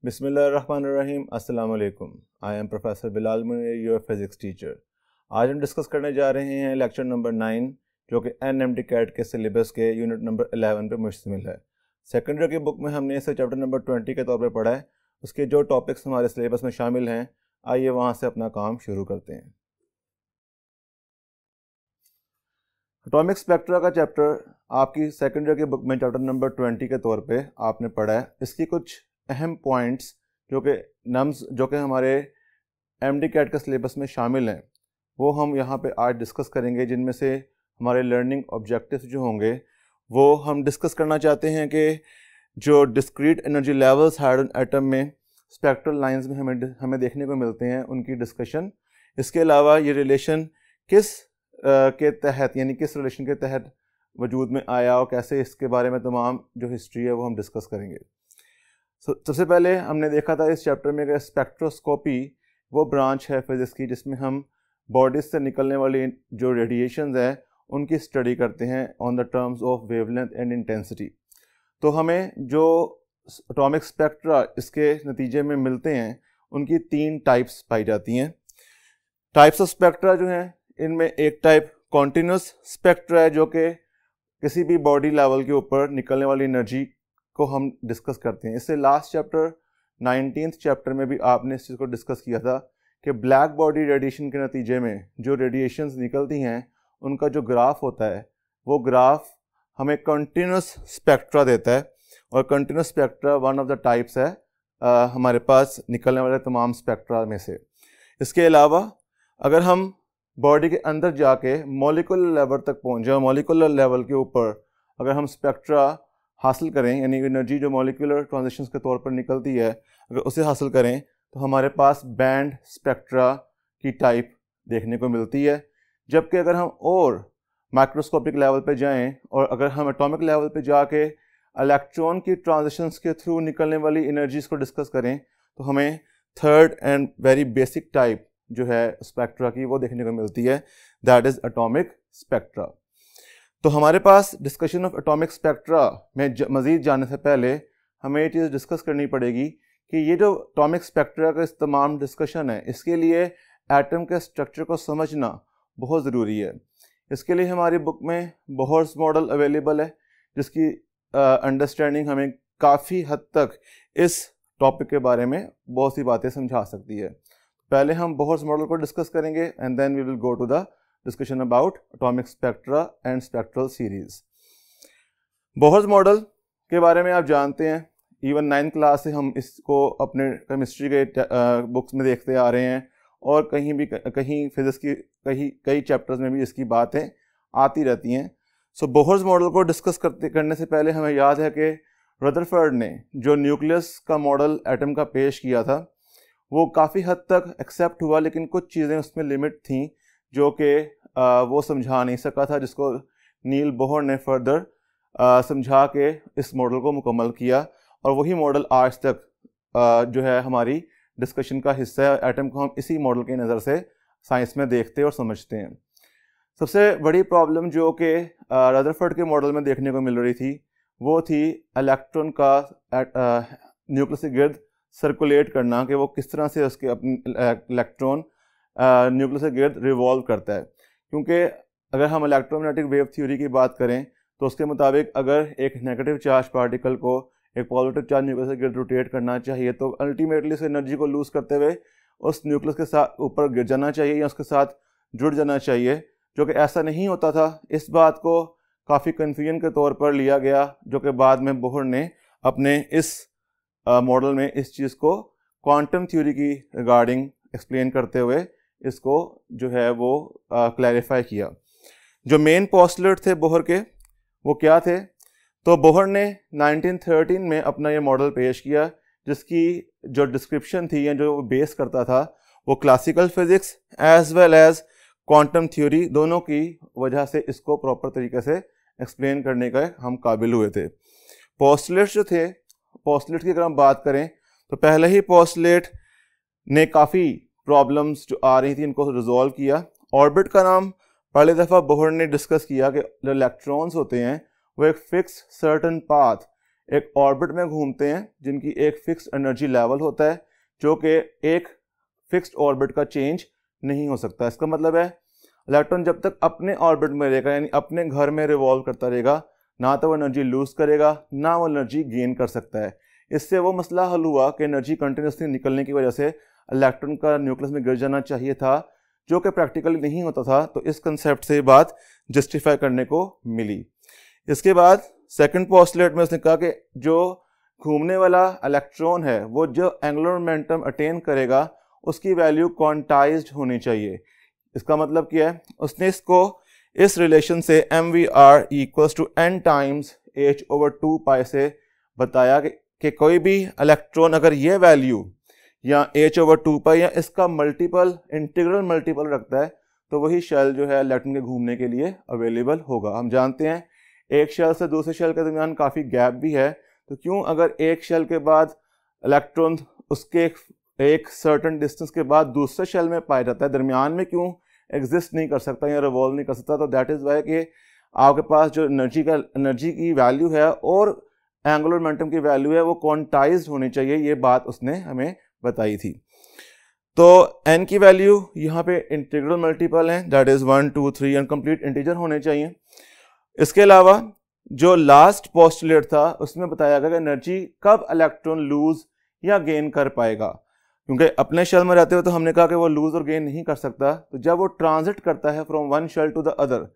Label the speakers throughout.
Speaker 1: बिस्मिल्लाहिर्रहमानिर्रहीम। अस्सलाम वालेकुम। I am professor Bilal Munir, your physics teacher. आज हम डिस्कस करने जा रहे हैं लेक्चर नंबर 9, जो कि NMT कैट के सिलेबस के यूनिट नंबर 11 पर मुश्तमिल है। सेकेंडरी की बुक में हमने इसे चैप्टर नंबर 20 के तौर पर पढ़ा है। उसके जो टॉपिक्स हमारे सिलेबस में शामिल हैं, आइए वहाँ से अपना काम शुरू करते हैं। एटॉमिक स्पेक्ट्रा का चैप्टर आपकी सेकेंडरी की बुक में चैप्टर नंबर 20 के तौर पे आपने पढ़ा है। इसकी कुछ अहम पॉइंट्स जो कि हमारे MD कैट के सिलेबस में शामिल हैं, वो हम यहाँ पे आज डिस्कस करेंगे। जिनमें से हमारे लर्निंग ऑब्जेक्टिव्स जो होंगे वो हम डिस्कस करना चाहते हैं कि जो discrete energy levels hydrogen atom में स्पेक्ट्रल लाइंस में हमें देखने को मिलते हैं, उनकी डिस्कशन। इसके अलावा ये रिलेशन किस के तहत, यानी किस रिलेशन के तहत वजूद में आया और कैसे, इसके बारे में तमाम जो हिस्ट्री है वो हम डिस्कस करेंगे। सबसे पहले हमने देखा था इस चैप्टर में कि स्पेक्ट्रोस्कोपी वो ब्रांच है फिज़िक्स की जिसमें हम बॉडीज से निकलने वाली जो रेडिएशंस है उनकी स्टडी करते हैं on the terms of wavelength and intensity. तो हमें जो एटॉमिक स्पेक्ट्रा इसके नतीजे में मिलते हैं उनकी 3 टाइप्स पाई जाती हैं। टाइप्स ऑफ स्पेक्ट्रा जो हैं, इनमें एक टाइप कॉन्टिन्यूस स्पेक्ट्रा है जो कि किसी भी बॉडी लेवल के ऊपर निकलने वाली एनर्जी को हम डिस्कस करते हैं। इससे लास्ट चैप्टर 19th चैप्टर में भी आपने इस चीज़ को डिस्कस किया था कि ब्लैक बॉडी रेडिएशन के नतीजे में जो रेडिएशंस निकलती हैं उनका जो ग्राफ होता है वो ग्राफ हमें कंटिन्यूस स्पेक्ट्रा देता है। और continuous spectra one of the types है हमारे पास निकलने वाले तमाम स्पेक्ट्रा में से। इसके अलावा अगर हम बॉडी के अंदर जाके मॉलिक्यूलर लेवल तक पहुँच जाए, मॉलिक्यूलर लेवल के ऊपर अगर हम स्पेक्ट्रा हासिल करें, यानी एनर्जी जो मॉलिक्यूलर ट्रांजिशंस के तौर पर निकलती है, अगर उसे हासिल करें तो हमारे पास बैंड स्पेक्ट्रा की टाइप देखने को मिलती है। जबकि अगर हम और माइक्रोस्कोपिक लेवल पे जाएं और अगर हम एटॉमिक लेवल पे जाके इलेक्ट्रॉन की ट्रांजिशंस के थ्रू निकलने वाली एनर्जीज को डिस्कस करें तो हमें third and very basic type जो है स्पेक्ट्रा की वो देखने को मिलती है, दैट इज़ एटॉमिक स्पेक्ट्रा। तो हमारे पास डिस्कशन ऑफ एटॉमिक स्पेक्ट्रा में मज़ीद जाने से पहले हमें ये चीज़ डिस्कस करनी पड़ेगी कि ये जो एटॉमिक स्पेक्ट्रा का इस तमाम डिस्कशन है, इसके लिए एटम के स्ट्रक्चर को समझना बहुत ज़रूरी है। इसके लिए हमारी बुक में बोहर्स मॉडल अवेलेबल है जिसकी अंडरस्टैंडिंग हमें काफ़ी हद तक इस टॉपिक के बारे में बहुत सी बातें समझा सकती है। पहले हम बोहर्स मॉडल को डिस्कस करेंगे and then we will go to the discussion about atomic spectra and spectral series. Bohr's model के बारे में आप जानते हैं, इवन 9th क्लास से हम इसको अपने केमिस्ट्री के बुक्स में देखते आ रहे हैं और कहीं फिजिक्स की कई चैप्टर्स में भी इसकी बातें आती रहती हैं। सो बोहर्स मॉडल को डिस्कस करने से पहले हमें याद है कि रदरफोर्ड ने जो न्यूक्लियस का मॉडल एटम का पेश किया था वो काफ़ी हद तक एक्सेप्ट हुआ, लेकिन कुछ चीज़ें उसमें लिमिट थी जो कि वो समझा नहीं सका था, जिसको नील बोहर ने फर्दर समझा के इस मॉडल को मुकम्मल किया। और वही मॉडल आज तक जो है हमारी डिस्कशन का हिस्सा है। एटम को हम इसी मॉडल की नज़र से साइंस में देखते और समझते हैं। सबसे बड़ी प्रॉब्लम जो कि रदरफोर्ड के मॉडल में देखने को मिल रही थी वो थी इलेक्ट्रॉन का न्यूक्लियस के गिर्द सर्कुलेट करना, कि वो किस तरह से उसके अपने इलेक्ट्रॉन न्यूक्लियस के गिर्द रिवॉल्व करता है। क्योंकि अगर हम इलेक्ट्रोमैग्नेटिक वेव थ्योरी की बात करें तो उसके मुताबिक अगर एक नेगेटिव चार्ज पार्टिकल को एक पॉजिटिव चार्ज न्यूक्लियस के गिर्द रोटेट करना चाहिए तो अल्टीमेटली उस एनर्जी को लूज़ करते हुए उस न्यूक्लियस के साथ ऊपर गिर जाना चाहिए या उसके साथ जुड़ जाना चाहिए, जो कि ऐसा नहीं होता था। इस बात को काफ़ी कन्फ्यूजन के तौर पर लिया गया, जो कि बाद में बोहर ने अपने इस मॉडल में इस चीज़ को क्वांटम थ्योरी की रिगार्डिंग एक्सप्लेन करते हुए इसको जो है वो क्लैरिफाई किया। जो मेन पोस्टुलेट थे बोहर के वो क्या थे? तो बोहर ने 1913 में अपना ये मॉडल पेश किया जिसकी जो डिस्क्रिप्शन थी या जो बेस करता था वो classical physics as well as quantum theory दोनों की वजह से इसको प्रॉपर तरीके से एक्सप्लेन करने का हम काबिल हुए थे। पोस्टुलेट्स जो थे, पोस्टुलेट की अगर हम बात करें तो पहले ही पोस्टुलेट ने काफ़ी प्रॉब्लम्स जो आ रही थी इनको रिजॉल्व किया। ऑर्बिट का नाम पहली दफ़ा बोहर ने डिस्कस किया कि जो इलेक्ट्रॉन्स होते हैं वो एक फिक्स सर्टन पाथ एक ऑर्बिट में घूमते हैं जिनकी एक फिक्स्ड एनर्जी लेवल होता है जो कि एक फिक्स्ड ऑर्बिट का चेंज नहीं हो सकता। इसका मतलब है इलेक्ट्रॉन जब तक अपने ऑर्बिट में रहेगा यानी अपने घर में रिवॉल्व करता रहेगा, ना तो वो एनर्जी लूज करेगा ना वो एनर्जी गेन कर सकता है। इससे वो मसला हल हुआ कि एनर्जी कंटिन्यूसली निकलने की वजह से इलेक्ट्रॉन का न्यूक्लियस में गिर जाना चाहिए था, जो कि प्रैक्टिकली नहीं होता था। तो इस कंसेप्ट से बात जस्टिफाई करने को मिली। इसके बाद सेकंड पोस्टुलेट में उसने कहा कि जो घूमने वाला इलेक्ट्रॉन है वो जो एंगुलर मोमेंटम अटेन करेगा उसकी वैल्यू क्वांटाइज्ड होनी चाहिए। इसका मतलब क्या है, उसने इसको इस रिलेशन से mvr equals to n times h/2 से बताया कि कोई भी इलेक्ट्रॉन अगर ये वैल्यू या h/2 या इसका मल्टीपल इंटीग्रल मल्टीपल रखता है तो वही शेल जो है इलेक्ट्रॉन के घूमने के लिए अवेलेबल होगा। हम जानते हैं एक शेल से दूसरे शेल के दरमियान काफ़ी गैप भी है, तो क्यों अगर एक शेल के बाद इलेक्ट्रॉन उसके एक सर्टन डिस्टेंस के बाद दूसरे शेल में पाया जाता है, दरमियान में क्यों एग्जिस्ट नहीं कर सकता या रिवॉल्व नहीं कर सकता? तो दैट इज़ वाई कि आपके पास जो एनर्जी की वैल्यू है और एंगुलर मोमेंटम की वैल्यू है वो क्वांटाइज्ड होनी चाहिए। ये बात उसने हमें बताई थी। तो n की वैल्यू यहाँ पे इंटीग्रल मल्टीपल है, that is 1 2 3 and complete integer होने चाहिए। इसके अलावा जो लास्ट पोस्टुलेट था उसमें बताया गया कि एनर्जी कब इलेक्ट्रॉन लूज या गेन कर पाएगा, क्योंकि अपने शेल में रहते हुए तो हमने कहा कि वो लूज और गेन नहीं कर सकता। तो जब वो ट्रांजिट करता है from one shell to the other,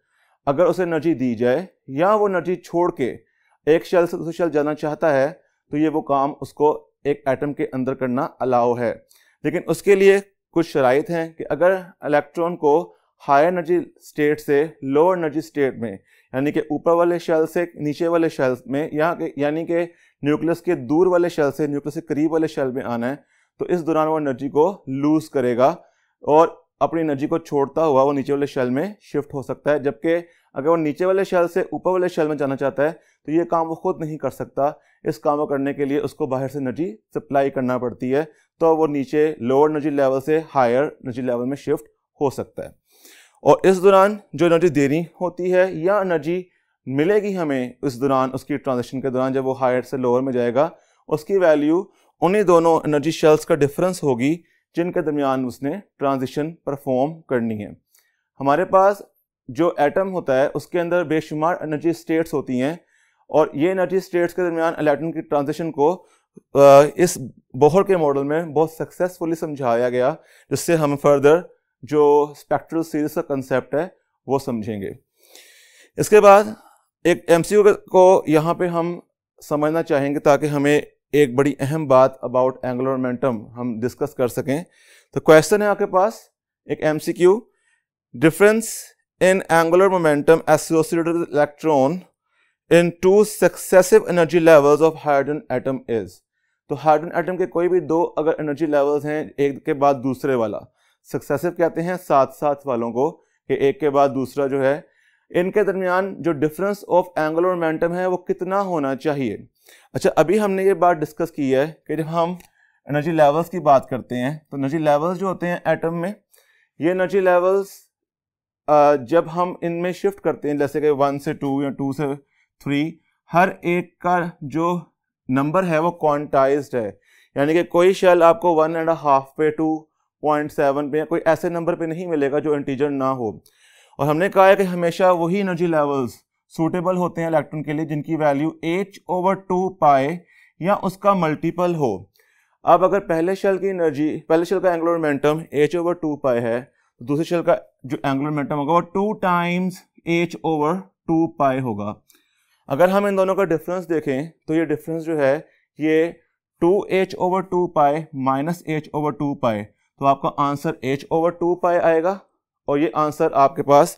Speaker 1: अगर उसे एनर्जी दी जाए या वो एनर्जी छोड़ के एक शेल से दूसरे शेल जाना चाहता है तो ये वो काम उसको एक एटम के अंदर करना अलाउ है। लेकिन उसके लिए कुछ शराइत हैं कि अगर इलेक्ट्रॉन को हायर एनर्जी स्टेट से लोअर एनर्जी स्टेट में यानी कि ऊपर वाले शेल से नीचे वाले शेल में यानी कि न्यूक्लियस के दूर वाले शेल से न्यूक्लियस के करीब वाले शेल में आना है, तो इस दौरान वो एनर्जी को लूज करेगा और अपनी एनर्जी को छोड़ता हुआ वो नीचे वाले शेल में शिफ्ट हो सकता है। जबकि अगर वो नीचे वाले शेल से ऊपर वाले शेल में जाना चाहता है तो ये काम वो खुद नहीं कर सकता। इस काम को करने के लिए उसको बाहर से एनर्जी सप्लाई करना पड़ती है, तो वो नीचे लोअर एनर्जी लेवल से हायर एनर्जी लेवल में शिफ्ट हो सकता है। और इस दौरान जो एनर्जी देनी होती है या एनर्जी मिलेगी हमें इस दौरान उसकी ट्रांजिशन के दौरान जब वो हायर से लोअर में जाएगा, उसकी वैल्यू उन्हीं दोनों एनर्जी शेल्स का डिफरेंस होगी जिनके दरमियान उसने ट्रांजिशन परफॉर्म करनी है। हमारे पास जो एटम होता है उसके अंदर बेशुमार एनर्जी स्टेट्स होती हैं और ये एनर्जी स्टेट्स के दरमियान इलेक्ट्रॉन की ट्रांजिशन को इस बोहर के मॉडल में बहुत सक्सेसफुली समझाया गया, जिससे हम फर्दर जो स्पेक्ट्रल सीरीज का कंसेप्ट है वो समझेंगे। इसके बाद एक MCQ को यहाँ पे हम समझना चाहेंगे ताकि हमें एक बड़ी अहम बात अबाउट एंगुलर मोमेंटम हम डिस्कस कर सकें। तो क्वेश्चन है आपके पास एक MCQ, difference in angular momentum associated with electron in two successive energy levels of hydrogen atom is. तो हाइड्रोजन एटम के कोई भी दो अगर एनर्जी लेवल्स हैं एक के बाद दूसरे वाला, सक्सेसिव कहते हैं साथ साथ वालों को कि एक के बाद दूसरा जो है, इनके दरमियान जो डिफरेंस ऑफ एंगुलर मोमेंटम है वो कितना होना चाहिए। अच्छा, अभी हमने ये बात डिस्कस की है कि जब हम एनर्जी लेवल्स की बात करते हैं तो एनर्जी लेवल्स जो होते हैं एटम में, ये एनर्जी लेवल्स जब हम इनमें शिफ्ट करते हैं जैसे कि 1 से 2 या 2 से 3, हर एक का जो नंबर है वो क्वांटाइज्ड है, यानी कि कोई शेल आपको 1.5 पे 2.7 पे कोई ऐसे नंबर पे नहीं मिलेगा जो इंटीजर ना हो। और हमने कहा है कि हमेशा वही एनर्जी लेवल्स सूटेबल होते हैं इलेक्ट्रॉन के लिए जिनकी वैल्यू h/2 या उसका मल्टीपल हो। अब अगर पहले शेल का एंगुलर मोमेंटम h/2 है तो दूसरे शेल का जो एंगुलर मोमेंटम होगा वो 2 टाइम्स h/2 होगा। अगर हम इन दोनों का डिफरेंस देखें तो ये डिफरेंस जो है ये 2h/2 माइनस h/2, तो आपका आंसर h/2 आएगा और ये आंसर आपके पास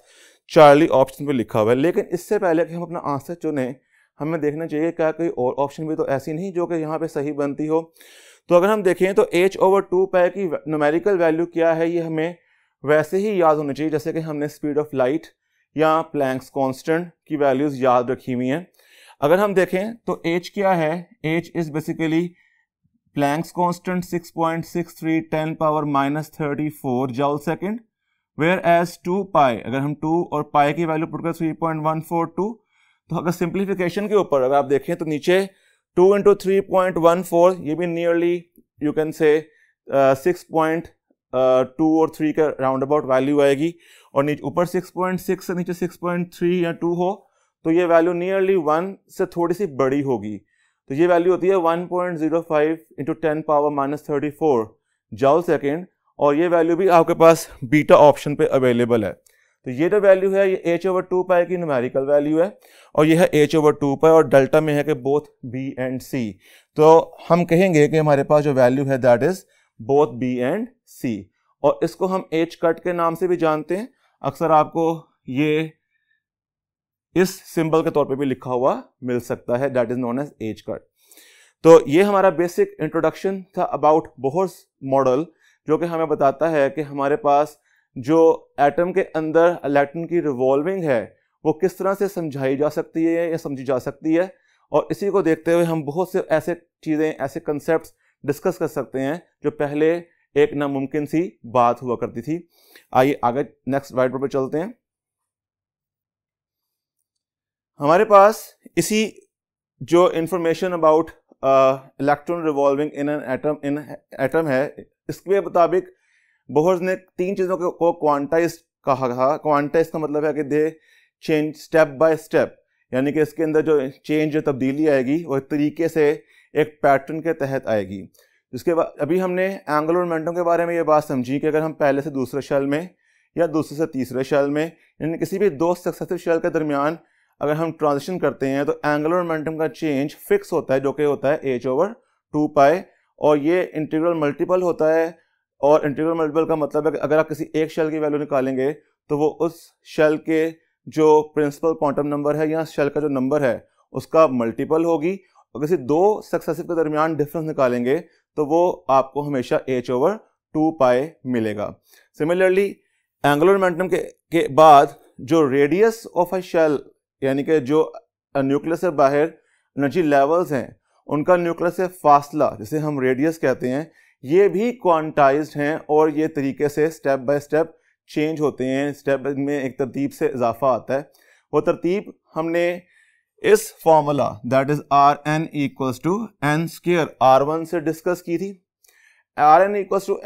Speaker 1: चार्ली ऑप्शन पे लिखा हुआ है। लेकिन इससे पहले कि हम अपना आंसर चुने हमें देखना चाहिए क्या कोई और ऑप्शन भी तो ऐसी नहीं जो कि यहाँ पे सही बनती हो। तो अगर हम देखें तो h/2 की न्यूमेरिकल वैल्यू क्या है ये हमें वैसे ही याद होनी चाहिए जैसे कि हमने स्पीड ऑफ लाइट या प्लैंक्स कांस्टेंट की वैल्यूज याद रखी हुई हैं। अगर हम देखें तो h क्या है, h is basically Planck's constant 6.63 10⁻³ joule second, whereas 2π अगर हम 2 और पाई की वैल्यू पुट कर 3.142, तो अगर सिंप्लीफिकेशन के ऊपर अगर आप देखें तो नीचे 2 into 3.14 ये भी नियरली यू कैन से 6.2 और 3 का राउंड अबाउट वैल्यू आएगी, और नीचे ऊपर 6.6 से नीचे 6.3 या 2 हो तो ये वैल्यू नियरली 1 से थोड़ी सी बड़ी होगी। तो ये वैल्यू होती है 1.05 इंटू 10 पावर माइनस 34 जॉल सेकेंड, और ये वैल्यू भी आपके पास बीटा ऑप्शन पे अवेलेबल है। तो ये जो वैल्यू है ये h/2 पाई की न्यूमेरिकल वैल्यू है, और ये है h/2 पाई, और डेल्टा में है कि बोथ b एंड c। तो हम कहेंगे कि हमारे पास जो वैल्यू है that is both b and c, और इसको हम h कट के नाम से भी जानते हैं। अक्सर आपको ये इस सिंबल के तौर पे भी लिखा हुआ मिल सकता है, that is known as h cut. तो ये हमारा बेसिक इंट्रोडक्शन था अबाउट बोहर्स मॉडल, जो कि हमें बताता है कि हमारे पास जो एटम के अंदर इलेक्ट्रॉन की रिवॉल्विंग है वो किस तरह से समझाई जा सकती है या समझी जा सकती है, और इसी को देखते हुए हम बहुत से ऐसे चीज़ें, ऐसे कंसेप्ट डिस्कस कर सकते हैं जो पहले एक नामुमकिन सी बात हुआ करती थी। आइए आगे नेक्स्ट व्हाइट बोर्ड पर चलते हैं। हमारे पास इसी जो information about electron revolving in an atom है, इसके मुताबिक बोहर्स ने 3 चीज़ों को क्वांटाइज कहा। क्वांटाइज का मतलब है कि दे चेंज स्टेप बाय स्टेप, यानी कि इसके अंदर जो चेंज, जो तब्दीली आएगी वो एक तरीके से एक पैटर्न के तहत आएगी। जिसके बाद अभी हमने एंगुलर मोमेंटम के बारे में ये बात समझी कि अगर हम पहले से दूसरे शेल में या दूसरे से तीसरे शेल में, यानी किसी भी 2 सक्सेसिव शेल के दरमियान अगर हम ट्रांजिशन करते हैं तो एंगुलर मोमेंटम का चेंज फिक्स होता है, जो कि होता है h/2 पाई, और ये इंटीग्रल मल्टीपल होता है। और इंटीग्रल मल्टीपल का मतलब है कि अगर आप किसी एक शेल की वैल्यू निकालेंगे तो वो उस शेल के जो प्रिंसिपल क्वांटम नंबर है या शेल का जो नंबर है उसका मल्टीपल होगी, और किसी 2 सक्सेसिव के दरमियान डिफरेंस निकालेंगे तो वो आपको हमेशा h/2 पाई मिलेगा। सिमिलरली एंगुलर मोमेंटम के बाद जो रेडियस ऑफ अ शेल, यानी कि जो न्यूक्लियस से बाहर एनर्जी लेवल्स हैं उनका न्यूक्लियस से फासला, जिसे हम रेडियस कहते हैं, ये भी क्वांटाइज्ड हैं, और ये तरीके से स्टेप बाय स्टेप चेंज होते हैं। स्टेप में एक तरतीब से इजाफा आता है। वो तरतीब हमने इस formula that is Rn equals to n square R1 से डिस्कस की थी। Rn equals to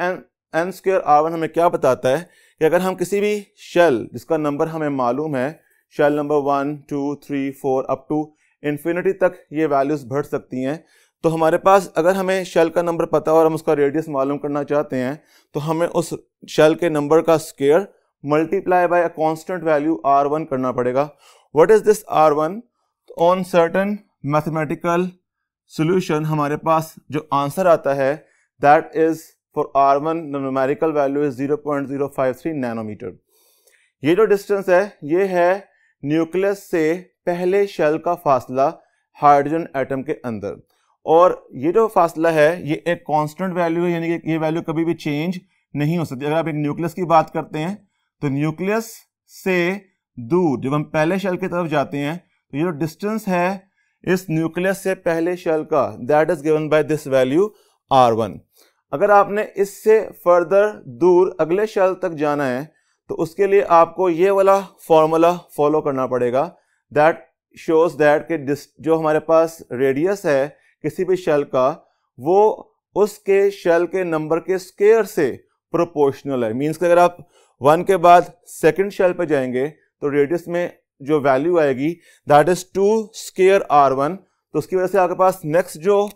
Speaker 1: n square R1 हमें क्या बताता है कि अगर हम किसी भी शेल जिसका नंबर हमें मालूम है, shell number 1, 2, 3, 4 up to infinity तक ये वैल्यूज बढ़ सकती हैं, तो हमारे पास अगर हमें शेल का नंबर पता है और हम उसका रेडियस मालूम करना चाहते हैं तो हमें उस शेल के नंबर का square multiply by a constant value R1 करना पड़ेगा। What is this R1? On certain mathematical solution हमारे पास जो आंसर आता है that is for R1 the numerical value is 0.053 nanometer. ये जो डिस्टेंस है ये है न्यूक्लियस से पहले शेल का फासला हाइड्रोजन एटम के अंदर, और ये जो फासला है ये एक कांस्टेंट वैल्यू है, यानी कि ये वैल्यू कभी भी चेंज नहीं हो सकती। अगर आप एक न्यूक्लियस की बात करते हैं तो न्यूक्लियस से दूर जब हम पहले शेल की तरफ जाते हैं तो ये जो डिस्टेंस है इस न्यूक्लियस से पहले शेल का that is given by this value R1। अगर आपने इससे फर्दर दूर अगले शेल तक जाना है तो उसके लिए आपको ये वाला फॉर्मूला फॉलो करना पड़ेगा, दैट शोज दैट कि जो हमारे पास रेडियस है किसी भी शेल का वो उसके शेल के नंबर के स्क्वायर से प्रोपोर्शनल है। मींस कि अगर आप 1 के बाद सेकंड शेल पे जाएंगे तो रेडियस में जो वैल्यू आएगी दैट इज 2 स्क्वायर R1, तो उसकी वजह से आपके पास नेक्स्ट जो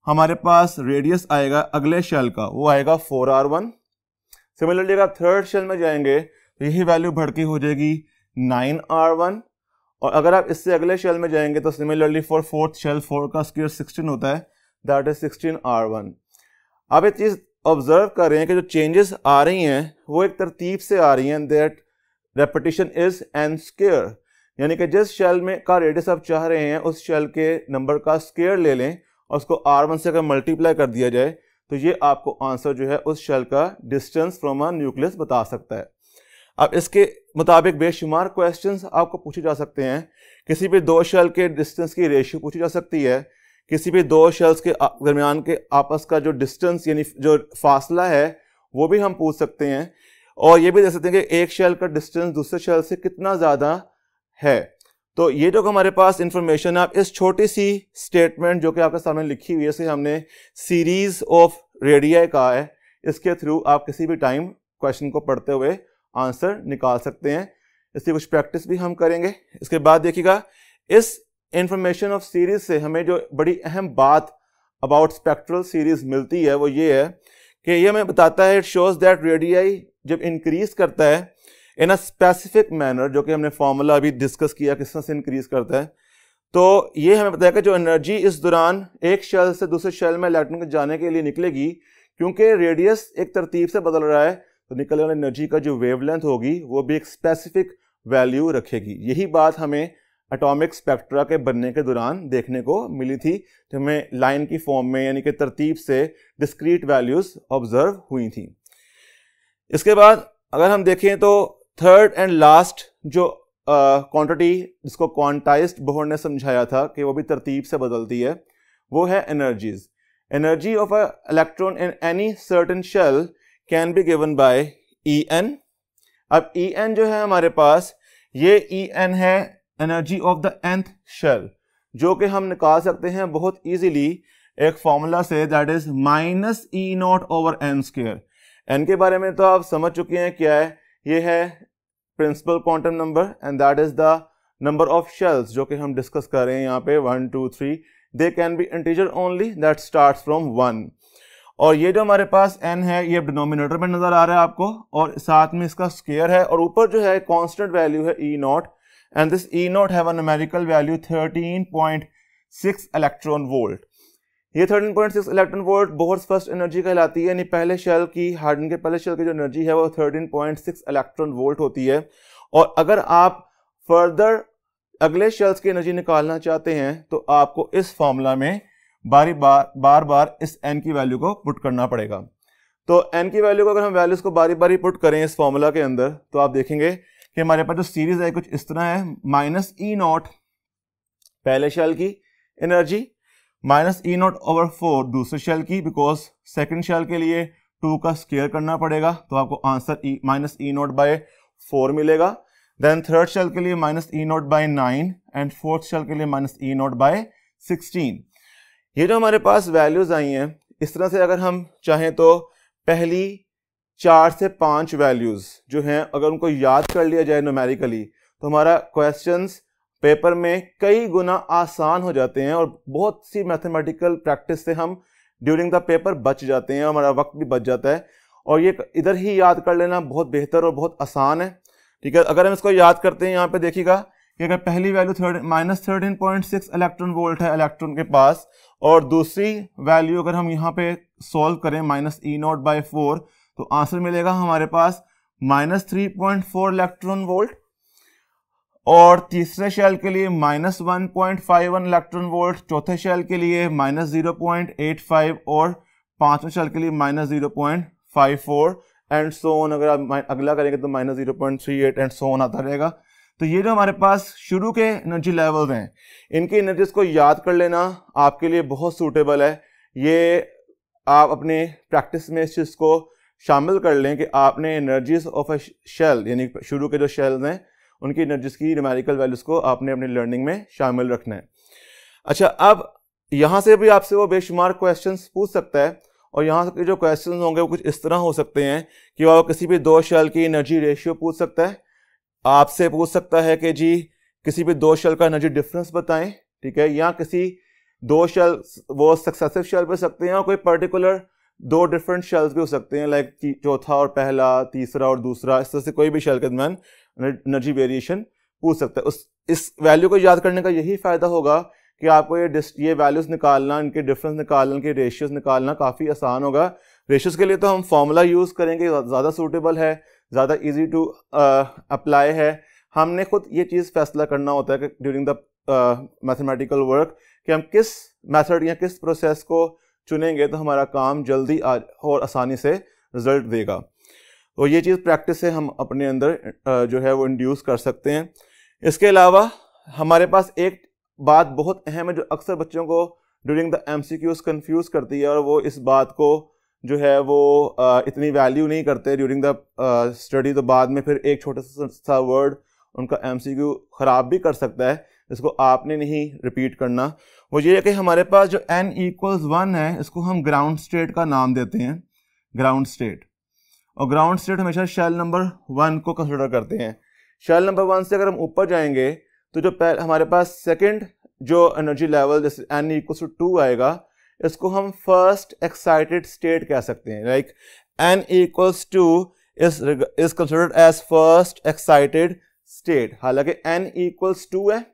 Speaker 1: हमारे पास रेडियस आएगा अगले शेल का वो आएगा 4R1। सिमिलरली अगर आप थर्ड शेल में जाएंगे तो यही वैल्यू बढ़ के हो जाएगी 9R1, और अगर आप इससे अगले शेल में जाएंगे तो सिमिलरली फॉर फोर्थ शेल 4 का स्क्वायर 16 होता है, दैट इज 16R1। आप एक चीज ऑब्जर्व कर रहे हैं कि जो चेंजेस आ रही हैं वो एक तरतीब से आ रही हैं, that repetition is n square, यानी कि जिस शेल में का रेडियस आप चाह रहे हैं उस शेल के नंबर का स्क्वायर ले लें और उसको R1 से अगर मल्टीप्लाई कर दिया जाए तो ये आपको आंसर जो है उस शेल का डिस्टेंस फ्रॉम अ न्यूक्लियस बता सकता है। अब इसके मुताबिक बेशुमार क्वेश्चंस आपको पूछे जा सकते हैं। किसी भी 2 शेल के डिस्टेंस की रेशियो पूछी जा सकती है, किसी भी 2 शेल्स के दरमियान के आपस का जो डिस्टेंस यानी जो फासला है वो भी हम पूछ सकते हैं, और ये भी देख सकते हैं कि एक शेल का डिस्टेंस दूसरे शेल से कितना ज़्यादा है। तो ये जो हमारे पास इंफॉर्मेशन है, आप इस छोटी सी स्टेटमेंट जो कि आपके सामने लिखी हुई है, इसे हमने सीरीज ऑफ रेडियाई कहा है, इसके थ्रू आप किसी भी टाइम क्वेश्चन को पढ़ते हुए आंसर निकाल सकते हैं। इसकी कुछ प्रैक्टिस भी हम करेंगे। इसके बाद देखिएगा, इस इंफॉर्मेशन ऑफ सीरीज से हमें जो बड़ी अहम बात अबाउट स्पेक्ट्रल सीरीज मिलती है वो ये है कि ये हमें बताता है, इट शोज दैट रेडियाई जब इंक्रीज करता है इन अ स्पेसिफिक मैनर, जो कि हमने फॉर्मूला अभी डिस्कस किया किस तरह से इंक्रीज करता है, तो ये हमें बताएगा जो एनर्जी इस दौरान एक शेल से दूसरे शेल में इलेक्ट्रॉन के जाने के लिए निकलेगी, क्योंकि रेडियस एक तरतीब से बदल रहा है, तो निकलने वाली एनर्जी का जो वेवलेंथ होगी वो भी एक स्पेसिफिक वैल्यू रखेगी। यही बात हमें एटॉमिक स्पेक्ट्रा के बनने के दौरान देखने को मिली थी, जो हमें लाइन की फॉर्म में यानी कि तरतीब से डिस्क्रीट वैल्यूज ऑब्जर्व हुई थी। इसके बाद अगर हम देखें तो थर्ड एंड लास्ट जो क्वांटिटी जिसको क्वांटाइज्ड बोहर ने समझाया था कि वो भी तरतीब से बदलती है, वो है energies. Energy of a electron in any certain shell can be given by En। अब En जो है हमारे पास, ये En है energy of the nth shell, जो कि हम निकाल सकते हैं बहुत इजीली एक फॉर्मूला से, दैट इज -E0/n²। n के बारे में तो आप समझ चुके हैं क्या है, ये है principal quantum number and that is the number of shells जो कि हम डिस्कस कर रहे हैं यहाँ पे 1 2 3। They can be integer only that starts from 1। और ये जो हमारे पास n है ये डिनोमिनेटर में नजर आ रहा है आपको, और साथ में इसका स्क्वायर है, और ऊपर जो है कांस्टेंट वैल्यू है E0, and this E0 have a numerical value 13.6 electron volt. ये 13.6 electron volt Bohr's first energy कहलाती है, यानी पहले शेल की, हार्डन के पहले शेल की जो एनर्जी है वो 13.6 इलेक्ट्रॉन वोल्ट होती है। और अगर आप फर्दर अगले शेल्स की एनर्जी निकालना चाहते हैं तो आपको इस फॉर्मूला में बार बार इस n की वैल्यू को पुट करना पड़ेगा। तो n की वैल्यू को अगर हम वैल्यूज को बारी बारी पुट करें इस फॉर्मूला के अंदर, तो आप देखेंगे कि हमारे पास जो सीरीज है कुछ इस तरह है, -E0 पहले शेल की एनर्जी, -E0/4 दूसरे शेल की, बिकॉज सेकंड शेल के लिए 2 का स्क्वायर करना पड़ेगा, तो आपको आंसर -E0/4 मिलेगा। देन थर्ड शेल के लिए -E0/9 एंड फोर्थ शेल के लिए -E0/16। ये जो हमारे पास वैल्यूज आई हैं, इस तरह से अगर हम चाहें तो पहली 4 से 5 वैल्यूज जो हैं अगर उनको याद कर लिया जाए न्यूमेरिकली, तो हमारा क्वेश्चंस पेपर में कई गुना आसान हो जाते हैं, और बहुत सी मैथमेटिकल प्रैक्टिस से हम ड्यूरिंग द पेपर बच जाते हैं, हमारा वक्त भी बच जाता है, और ये इधर ही याद कर लेना बहुत बेहतर और बहुत आसान है। ठीक है, अगर हम इसको याद करते हैं, यहाँ पे देखिएगा कि अगर पहली वैल्यू -13.6 इलेक्ट्रॉन वोल्ट है इलेक्ट्रॉन के पास, और दूसरी वैल्यू अगर हम यहाँ पे सॉल्व करें -E0/4, तो आंसर मिलेगा हमारे पास -3.4 इलेक्ट्रॉन वोल्ट, और तीसरे शेल के लिए -1.51 इलेक्ट्रॉन वोल्ट, चौथे शेल के लिए -0.85, और पांचवें शेल के लिए -0.54 एंड सो ऑन। अगर आप अगला करेंगे तो -0.38 एंड सो ऑन आता रहेगा। तो ये जो हमारे पास शुरू के एनर्जी लेवल्स हैं, इनकी एनर्जीज को याद कर लेना आपके लिए बहुत सूटेबल है। ये आप अपने प्रैक्टिस में इस चीज़ को शामिल कर लें कि आपने एनर्जीज ऑफ अ शेल, यानी शुरू के जो शेल्स हैं उनकी एनर्जीज की न्यूमेरिकल वैल्यूज को आपने अपनी लर्निंग में शामिल रखना है। अच्छा, अब यहाँ से भी आपसे वो बेशुमार क्वेश्चंस पूछ सकता है, और यहाँ के जो क्वेश्चंस होंगे वो कुछ इस तरह हो सकते हैं कि वो किसी भी दो शेल की एनर्जी रेशियो पूछ सकता है, आपसे पूछ सकता है कि जी किसी भी दो शेल का एनर्जी डिफरेंस बताएं, ठीक है, या किसी दो शेल वो सक्सेसिव शेल भी सकते हैं, और कोई पर्टिकुलर 2 डिफरेंट शेल्स भी हो सकते हैं, लाइक चौथा और पहला, तीसरा और दूसरा, इस तरह से कोई भी शेल के दरमियान एनर्जी वेरिएशन पूछ सकता है। इस वैल्यू को याद करने का यही फायदा होगा कि आपको ये वैल्यूज निकालना, इनके डिफरेंस निकालना, इनके रेशियोज निकालना काफ़ी आसान होगा। रेशियोज के लिए तो हम फॉर्मूला यूज़ करेंगे, ज़्यादा सूटेबल है, ज़्यादा इजी टू अप्लाई है। हमने खुद ये चीज़ फैसला करना होता है कि ड्यूरिंग द मैथमेटिकल वर्क कि हम किस मेथड या किस प्रोसेस को चुनेंगे तो हमारा काम जल्दी और आसानी से रिजल्ट देगा। तो ये चीज़ प्रैक्टिस से हम अपने अंदर जो है वो इंड्यूस कर सकते हैं। इसके अलावा हमारे पास एक बात बहुत अहम है जो अक्सर बच्चों को ड्यूरिंग द MCQs कंफ्यूज करती है, और वो इस बात को जो है वो इतनी वैल्यू नहीं करते ड्यूरिंग द स्टडी। तो बाद में फिर एक छोटा सा वर्ड उनका MCQ ख़राब भी कर सकता है, इसको आपने नहीं रिपीट करना। वो ये है कि हमारे पास जो n=1 है, इसको हम ग्राउंड स्टेट का नाम देते हैं, ग्राउंड स्टेट। और ग्राउंड स्टेट हमेशा शेल नंबर 1 को कंसिडर करते हैं। शेल नंबर 1 से अगर हम ऊपर जाएंगे तो जो हमारे पास सेकंड जो एनर्जी लेवल जैसे n=2 आएगा, इसको हम फर्स्ट एक्साइटेड स्टेट कह सकते हैं। Like n=2 is considered as first excited state. हालांकि n=2 है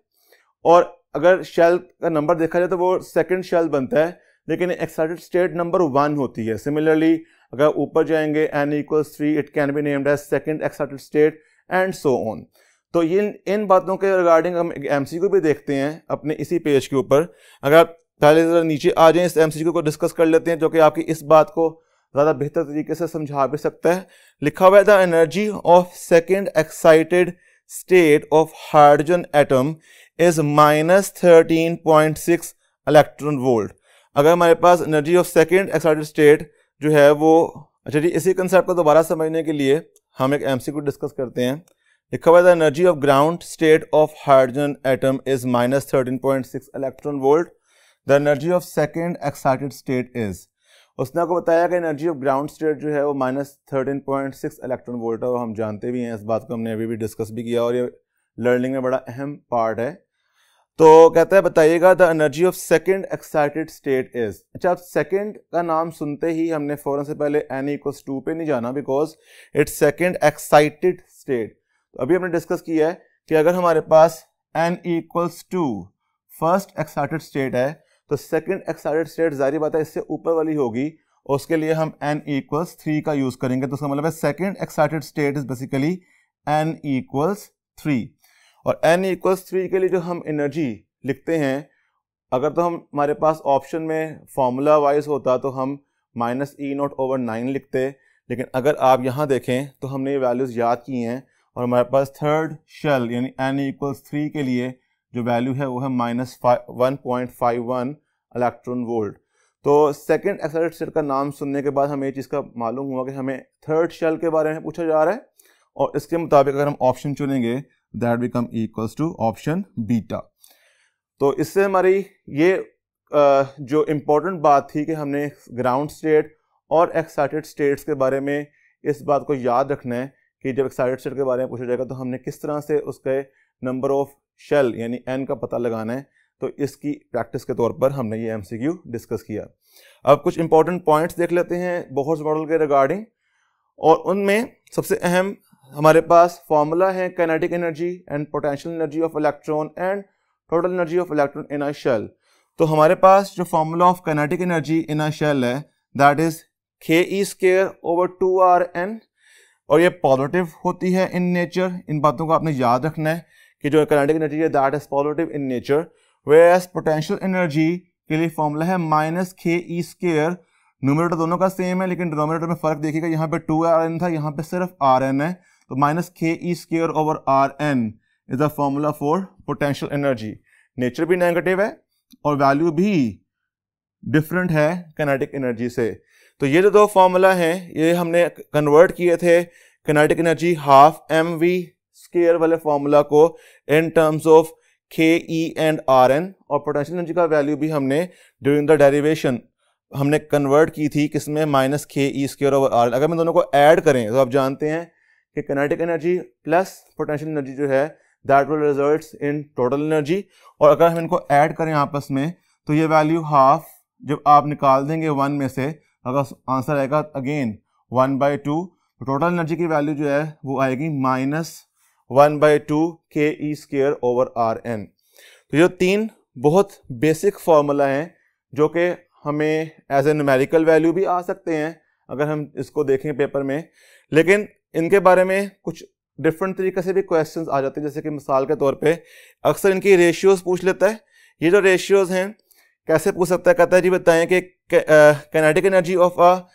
Speaker 1: और अगर शेल का नंबर देखा जाए तो वो सेकंड शेल बनता है, लेकिन एक्साइटेड स्टेट नंबर 1 होती है। सिमिलरली अगर ऊपर जाएंगे n=3 it can be named as second excited state and so on. तो ये इन बातों के रिगार्डिंग हम MCQ भी देखते हैं अपने इसी पेज के ऊपर। अगर आप पहले जरा नीचे आ जाएं, इस MCQ को डिस्कस कर लेते हैं, जो कि आपकी इस बात को ज़्यादा बेहतर तरीके से समझा भी सकता है। लिखा हुआ है the energy of second excited state of hydrogen atom is -13.6 electron volt. अगर हमारे पास energy of second excited state जो है वो, अच्छा जी, इसी कंसेप्ट को दोबारा समझने के लिए हम एक MCQ डिस्कस करते हैं। लिखा हुआ है the energy of ground state of hydrogen atom is -13.6 electron volt. The energy of second excited state is, उसने आपको बताया कि एनर्जी ऑफ ग्राउंड स्टेट जो है वो -13.6 इलेक्ट्रॉन वोल्ट है, और हम जानते भी हैं, इस बात को हमने अभी भी डिस्कस भी किया और ये लर्निंग में बड़ा अहम पार्ट है। तो कहता है बताइएगा the energy of second excited state is. अच्छा, आप सेकेंड का नाम सुनते ही हमने फ़ौरन से पहले n=2 पे नहीं जाना, because it's second excited state. तो अभी हमने डिस्कस किया है कि अगर हमारे पास n=2 फर्स्ट एक्साइटेड स्टेट है तो सेकेंड एक्साइटेड स्टेट जाहिर बात है इससे ऊपर वाली होगी, और उसके लिए हम n=3 का यूज़ करेंगे। तो उसका मतलब है second excited state is basically n=3। और n=3 के लिए जो हम एनर्जी लिखते हैं, अगर तो हमारे पास ऑप्शन में फॉर्मूला वाइज होता तो हम -E0/9 लिखते, लेकिन अगर आप यहाँ देखें तो हमने ये वैल्यूज़ याद की हैं और हमारे पास थर्ड शेल यानी n=3 के लिए जो वैल्यू है वो है -1.51 इलेक्ट्रॉन वोल्ट। तो सेकेंड एक्साइटेड स्टेट का नाम सुनने के बाद हमें ये चीज़ का मालूम हुआ कि हमें थर्ड शेल के बारे में पूछा जा रहा है, और इसके मुताबिक अगर हम ऑप्शन चुनेंगे that become equals to option beta. तो इससे हमारी ये जो इम्पोर्टेंट बात थी कि हमने ग्राउंड स्टेट और एक्साइटेड स्टेट्स के बारे में इस बात को याद रखना है कि जब एक्साइटेड स्टेट के बारे में पूछा जाएगा तो हमने किस तरह से उसके नंबर ऑफ शेल यानी n का पता लगाना है। तो इसकी प्रैक्टिस के तौर पर हमने ये MCQ डिस्कस किया। अब कुछ इंपॉर्टेंट पॉइंट्स देख लेते हैं बोहर्स मॉडल के रिगार्डिंग, और उनमें सबसे अहम हमारे पास फॉर्मूला है kinetic energy and potential energy of electron and total energy of electron in a shell. तो हमारे पास जो formula of kinetic energy in a shell है दैट इज ke²/2rn, और ये पॉजिटिव होती है इन नेचर। इन बातों को आपने याद रखना है कि जो काइनेटिक एनर्जी है that is positive in nature, whereas potential energy के लिए फॉर्मूला है -ke²। न्यूमरेटर दोनों का सेम है, लेकिन डिनोमिनेटर में फ़र्क देखिएगा, यहाँ पे 2rn था, यहाँ पे सिर्फ rn है। तो -ke²/rn is the formula for potential energy. Nature भी नेगेटिव है और वैल्यू भी डिफरेंट है काइनेटिक एनर्जी से। तो ये जो दो फॉर्मूला हैं ये हमने कन्वर्ट किए थे काइनेटिक एनर्जी ½ mv² वाले फॉर्मूला को in terms of ke and rn, और पोटेंशियल एनर्जी का वैल्यू भी हमने ड्यूरिंग द डेरिवेशन हमने कन्वर्ट की थी किसमें -ke²/rn। अगर हम दोनों को ऐड करें तो आप जानते हैं कि kinetic energy plus potential energy जो है that will results in total energy, और अगर हम इनको ऐड करें आपस में तो ये वैल्यू हाफ जब आप निकाल देंगे 1 में से, अगर आंसर आएगा अगेन 1/2, तो टोटल एनर्जी की वैल्यू जो है वो आएगी -1/2 ke²/rn। तो ये 3 बहुत बेसिक फार्मूला हैं जो कि हमें एज ए न्यूमेरिकल वैल्यू भी आ सकते हैं अगर हम इसको देखें पेपर में, लेकिन इनके बारे में कुछ डिफरेंट तरीके से भी क्वेश्चंस आ जाते हैं। जैसे कि मिसाल के तौर पे अक्सर इनकी रेशियोज पूछ लेता है। ये जो रेशियोज हैं कैसे पूछ सकता है, कहता है जी बताएं कि kinetic energy of a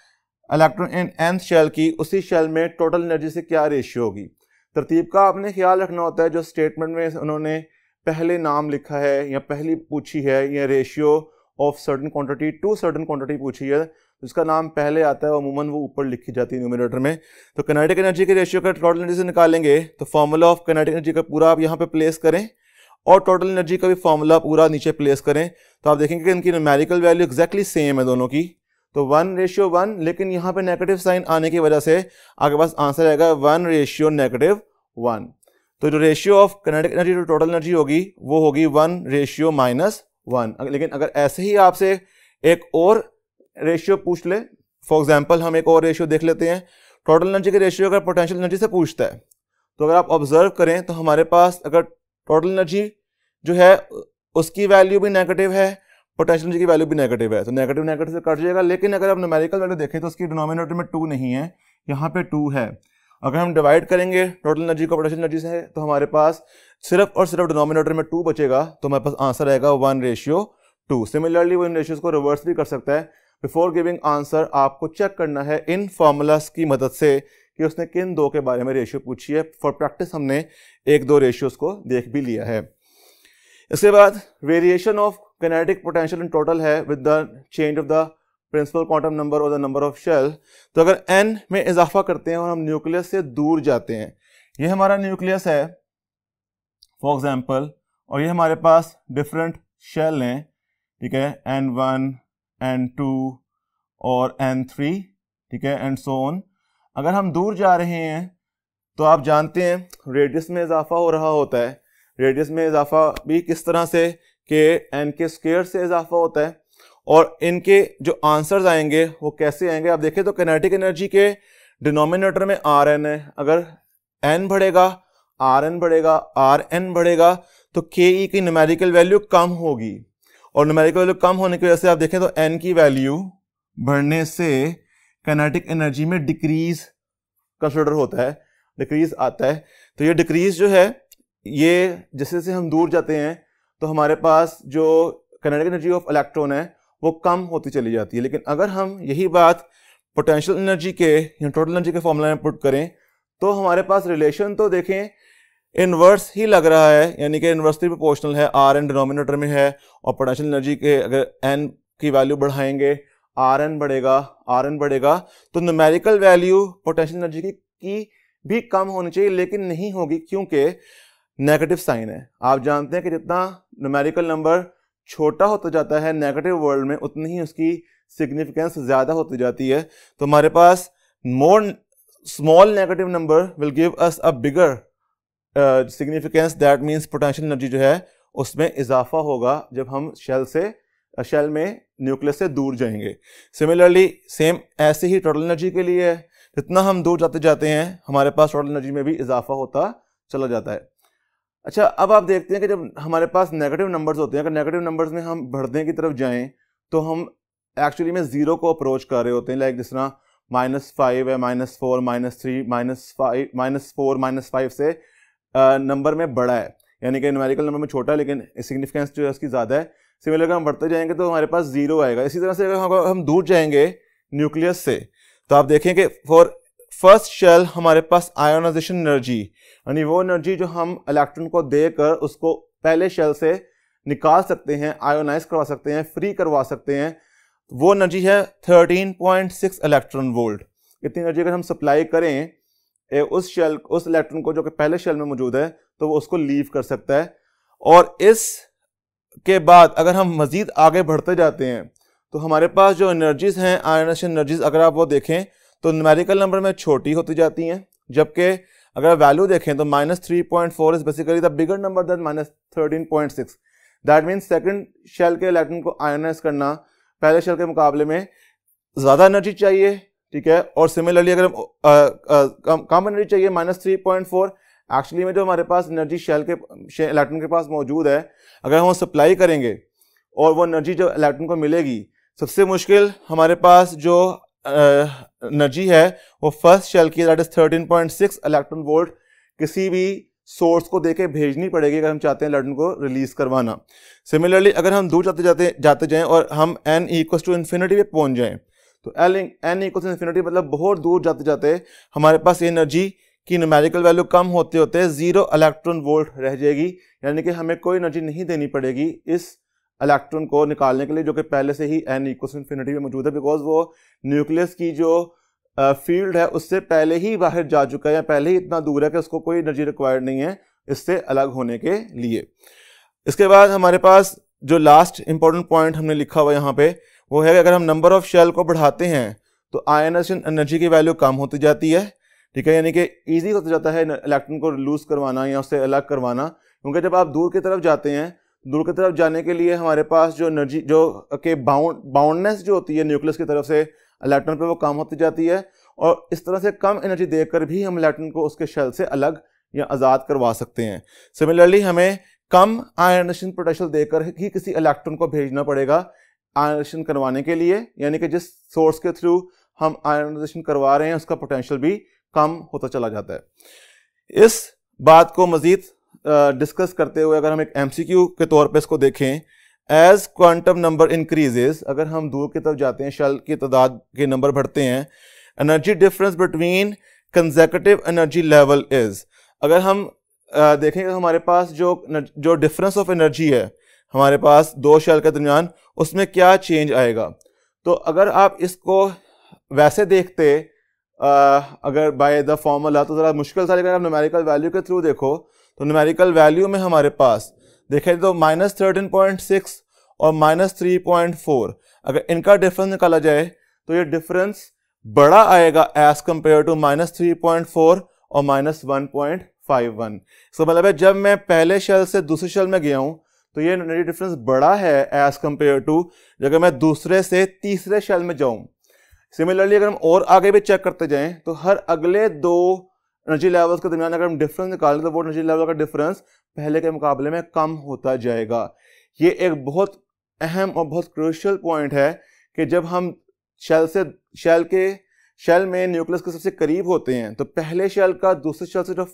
Speaker 1: electron in nth shell की उसी शेल में टोटल एनर्जी से क्या रेशियो होगी। तरतीब का आपने ख्याल रखना होता है, जो स्टेटमेंट में उन्होंने पहले नाम लिखा है या पहली पूछी है या ratio of certain quantity to certain quantity पूछी है, जिसका नाम पहले आता है अमूमन वो ऊपर लिखी जाती है न्यूमरेटर में। तो काइनेटिक एनर्जी के रेशियो का टोटल एनर्जी से निकालेंगे तो फॉर्मूला ऑफ काइनेटिक एनर्जी का पूरा आप यहाँ पे प्लेस करें और टोटल एनर्जी का भी फॉर्मूला पूरा नीचे प्लेस करें, तो आप देखेंगे कि इनकी न्यूमेरिकल वैल्यू एग्जैक्टली सेम है दोनों की, तो 1:1, लेकिन यहाँ पे नेगेटिव साइन आने की वजह से आपके पास आंसर आएगा 1:-1। तो जो ratio of kinetic energy to total energy होगी वो होगी 1:-1। लेकिन अगर ऐसे ही आपसे एक और रेशियो पूछ ले, फॉर एग्जांपल हम एक और रेशियो देख लेते हैं, टोटल एनर्जी के रेशियो अगर पोटेंशियल एनर्जी से पूछता है, तो अगर आप ऑब्जर्व करें तो हमारे पास अगर टोटल एनर्जी जो है उसकी वैल्यू भी नेगेटिव है, पोटेंशियल एनर्जी की वैल्यू भी नेगेटिव है, तो नेगेटिव नेगेटिव से कट जाएगा। लेकिन अगर आप न्यूमेरिकल वैल्यू देखें तो उसकी डिनोमिनेटर में 2 नहीं है, यहाँ पे 2 है। अगर हम डिवाइड करेंगे टोटल एनर्जी को पोटेंशियल एनर्जी से तो हमारे पास सिर्फ और सिर्फ डिनोमिनेटर में 2 बचेगा, तो हमारे पास आंसर आएगा 1:2। सिमिलरली वो इन रेशियोज को रिवर्स भी कर सकता है। बिफोर गिविंग आंसर आपको चेक करना है इन फॉर्मूलाज की मदद से कि उसने किन दो के बारे में रेशियो पूछी है। फॉर प्रैक्टिस हमने 1-2 रेशियोज को देख भी लिया है। इसके बाद variation of kinetic potential in total है with the change of the principal quantum number और द नंबर ऑफ शेल। तो अगर n में इजाफा करते हैं और हम न्यूक्लियस से दूर जाते हैं, ये हमारा न्यूक्लियस है फॉर एग्जांपल, और ये हमारे पास डिफरेंट शेल हैं, ठीक है, n1, n2 और n3, ठीक है, एंड सो ऑन। अगर हम दूर जा रहे हैं तो आप जानते हैं रेडियस में इजाफा हो रहा होता है। रेडियस में इजाफा भी किस तरह से कि n के स्क्वायर से इजाफा होता है, और इनके जो आंसर्स आएंगे वो कैसे आएंगे आप देखें तो काइनेटिक एनर्जी के डिनोमिनेटर में Rn है, अगर n बढ़ेगा Rn बढ़ेगा, Rn बढ़ेगा तो Ke की न्यूमेरिकल वैल्यू कम होगी, और न्यूमेरिकल वैल्यू कम होने की वजह से आप देखें तो n की वैल्यू बढ़ने से काइनेटिक एनर्जी में डिक्रीज कंसिडर होता है, डिक्रीज आता है। तो ये डिक्रीज जो है ये जैसे जैसे हम दूर जाते हैं तो हमारे पास जो काइनेटिक एनर्जी ऑफ इलेक्ट्रॉन है वो कम होती चली जाती है। लेकिन अगर हम यही बात पोटेंशियल एनर्जी के या टोटल एनर्जी के फॉर्मूला में पुट करें तो हमारे पास रिलेशन तो देखें इनवर्स ही लग रहा है, यानी कि इनवर्सली प्रोपोर्शनल है, Rn डिनोमिनेटर में है, और पोटेंशियल एनर्जी के अगर n की वैल्यू बढ़ाएंगे Rn बढ़ेगा, तो न्यूमेरिकल वैल्यू पोटेंशियल एनर्जी की भी कम होनी चाहिए, लेकिन नहीं होगी क्योंकि नेगेटिव साइन है। आप जानते हैं कि जितना न्यूमेरिकल नंबर छोटा होता जाता है नेगेटिव वर्ल्ड में, उतनी ही उसकी सिग्निफिकेंस ज़्यादा होती जाती है। तो हमारे पास more small negative number will give us a bigger significance, that means potential energy जो है उसमें इजाफा होगा जब हम शेल में न्यूक्लियस से दूर जाएंगे। सिमिलरली सेम ऐसे ही टोटल एनर्जी के लिए है, जितना हम दूर जाते जाते हैं हमारे पास टोटल एनर्जी में भी इजाफा होता चला जाता है। अच्छा, अब आप देखते हैं कि जब हमारे पास नेगेटिव नंबर्स होते हैं, अगर नेगेटिव नंबर्स में हम बढ़ने की तरफ जाएं तो हम एक्चुअली में ज़ीरो को अप्रोच कर रहे होते हैं। लाइक जिस तरह -5 है, -4, -3, -4, -5 से नंबर में बड़ा है, यानी कि न्यूमेरिकल नंबर में छोटा है लेकिन सिग्निफिकेंस जो है उसकी ज़्यादा है। सिमिलर हम बढ़ते जाएंगे तो हमारे पास 0 आएगा। इसी तरह से अगर हम दूर जाएंगे न्यूक्लियस से तो आप देखें कि फॉर फर्स्ट शेल हमारे पास आयोनाइजेशन एनर्जी, यानी वो एनर्जी जो हम इलेक्ट्रॉन को देकर उसको पहले शेल से निकाल सकते हैं, आयोनाइज करवा सकते हैं, फ्री करवा सकते हैं, वो एनर्जी है 13.6 इलेक्ट्रॉन वोल्ट। इतनी एनर्जी अगर हम सप्लाई करें उस इलेक्ट्रॉन को जो कि पहले शेल में मौजूद है तो वो उसको लीव कर सकता है। और इस के बाद अगर हम मज़ीद आगे बढ़ते जाते हैं तो हमारे पास जो एनर्जीज़ हैं आयोनाइजेशन एनर्जीज़, अगर आप वो देखें तो न्यूमेरिकल नंबर में छोटी होती जाती हैं, जबकि अगर वैल्यू देखें तो -3.4 is basically the bigger number than -13.6। That means second shell के इलेक्ट्रॉन को आयोनाइज करना पहले शेल के मुकाबले में ज़्यादा एनर्जी चाहिए, ठीक है। और सिमिलरली अगर कम एनर्जी चाहिए -3.4, एक्चुअली में जो हमारे पास एनर्जी शेल के इलेक्ट्रॉन के पास मौजूद है, अगर हम सप्लाई करेंगे और वो एनर्जी जो इलेक्ट्रॉन को मिलेगी, सबसे मुश्किल हमारे पास जो एनर्जी है वो फर्स्ट शेल की, दैट इज 13.6 इलेक्ट्रॉन वोल्ट, किसी भी सोर्स को देके भेजनी पड़ेगी अगर हम चाहते हैं इलेक्ट्रॉन को रिलीज करवाना। सिमिलरली अगर हम दूर जाते जाएं और हम n = इन्फिनिटी पे पहुंच जाएं तो n = इन्फिनिटी मतलब बहुत दूर जाते जाते हमारे पास एनर्जी की न्यूमेरिकल वैल्यू कम होते 0 इलेक्ट्रॉन वोल्ट रह जाएगी, यानी कि हमें कोई एनर्जी नहीं देनी पड़ेगी इस इलेक्ट्रॉन को निकालने के लिए, जो कि पहले से ही n इक्वल्स टू इन्फिनिटी में मौजूद है, बिकॉज वो न्यूक्लियस की जो फील्ड है उससे पहले ही बाहर जा चुका है या पहले ही इतना दूर है कि उसको कोई एनर्जी रिक्वायर्ड नहीं है इससे अलग होने के लिए। इसके बाद हमारे पास जो लास्ट इंपॉर्टेंट पॉइंट हमने लिखा हुआ यहाँ पे वो है कि अगर हम नंबर ऑफ शेल को बढ़ाते हैं तो आयनाइजेशन एनर्जी की वैल्यू कम होती जाती है, ठीक है, यानी कि ईजी होता जाता है इलेक्ट्रॉन को लूज करवाना या उससे अलग करवाना, क्योंकि जब आप दूर की तरफ जाते हैं, दूर की तरफ जाने के लिए हमारे पास जो एनर्जी जो के बाउंडनेस जो होती है न्यूक्लियस की तरफ से इलेक्ट्रॉन पे वो कम होती जाती है, और इस तरह से कम एनर्जी देकर भी हम इलेक्ट्रॉन को उसके शेल से अलग या आज़ाद करवा सकते हैं। सिमिलरली हमें कम आयनाइजेशन पोटेंशियल देकर ही किसी इलेक्ट्रॉन को भेजना पड़ेगा आयनाइजेशन करवाने के लिए, यानी कि जिस सोर्स के थ्रू हम आयनाइजेशन करवा रहे हैं उसका पोटेंशियल भी कम होता चला जाता है। इस बात को मजीद डिस्कस करते हुए अगर हम एक MCQ के तौर पे इसको देखें, एज क्वांटम नंबर इंक्रीजेस, अगर हम दूर की तरफ जाते हैं शेल की तादाद के नंबर बढ़ते हैं, energy difference between consecutive energy level is, अगर हम देखेंगे हमारे पास जो डिफरेंस ऑफ एनर्जी है हमारे पास दो शेल के दरमियान, उसमें क्या चेंज आएगा। तो अगर आप इसको वैसे देखते अगर बाय द फॉर्मूला तो ज़रा मुश्किल था, लेकिन आप न्यूमेरिकल वैल्यू के थ्रू देखो तो न्यूमेरिकल वैल्यू में हमारे पास देखें तो -13.6 और -3.4, अगर इनका डिफरेंस निकाला जाए तो ये डिफरेंस बड़ा आएगा एज कंपेयर टू -3.4 और -1.51। इसका मतलब है जब मैं पहले शेल से दूसरे शेल में गया हूं तो ये एनर्जी डिफरेंस बड़ा है एज कंपेयर टू अगर मैं दूसरे से तीसरे शेल में जाऊं। सिमिलरली अगर हम और आगे भी चेक करते जाएं तो हर अगले दो एनर्जी लेवल्स के दरमियान अगर हम डिफरेंस निकालें तो वो एनर्जी लेवल का डिफरेंस पहले के मुकाबले में कम होता जाएगा। ये एक बहुत अहम और बहुत क्रूशियल पॉइंट है कि जब हम शेल में न्यूक्लियस के सबसे करीब होते हैं तो पहले शेल का दूसरे शेल से जो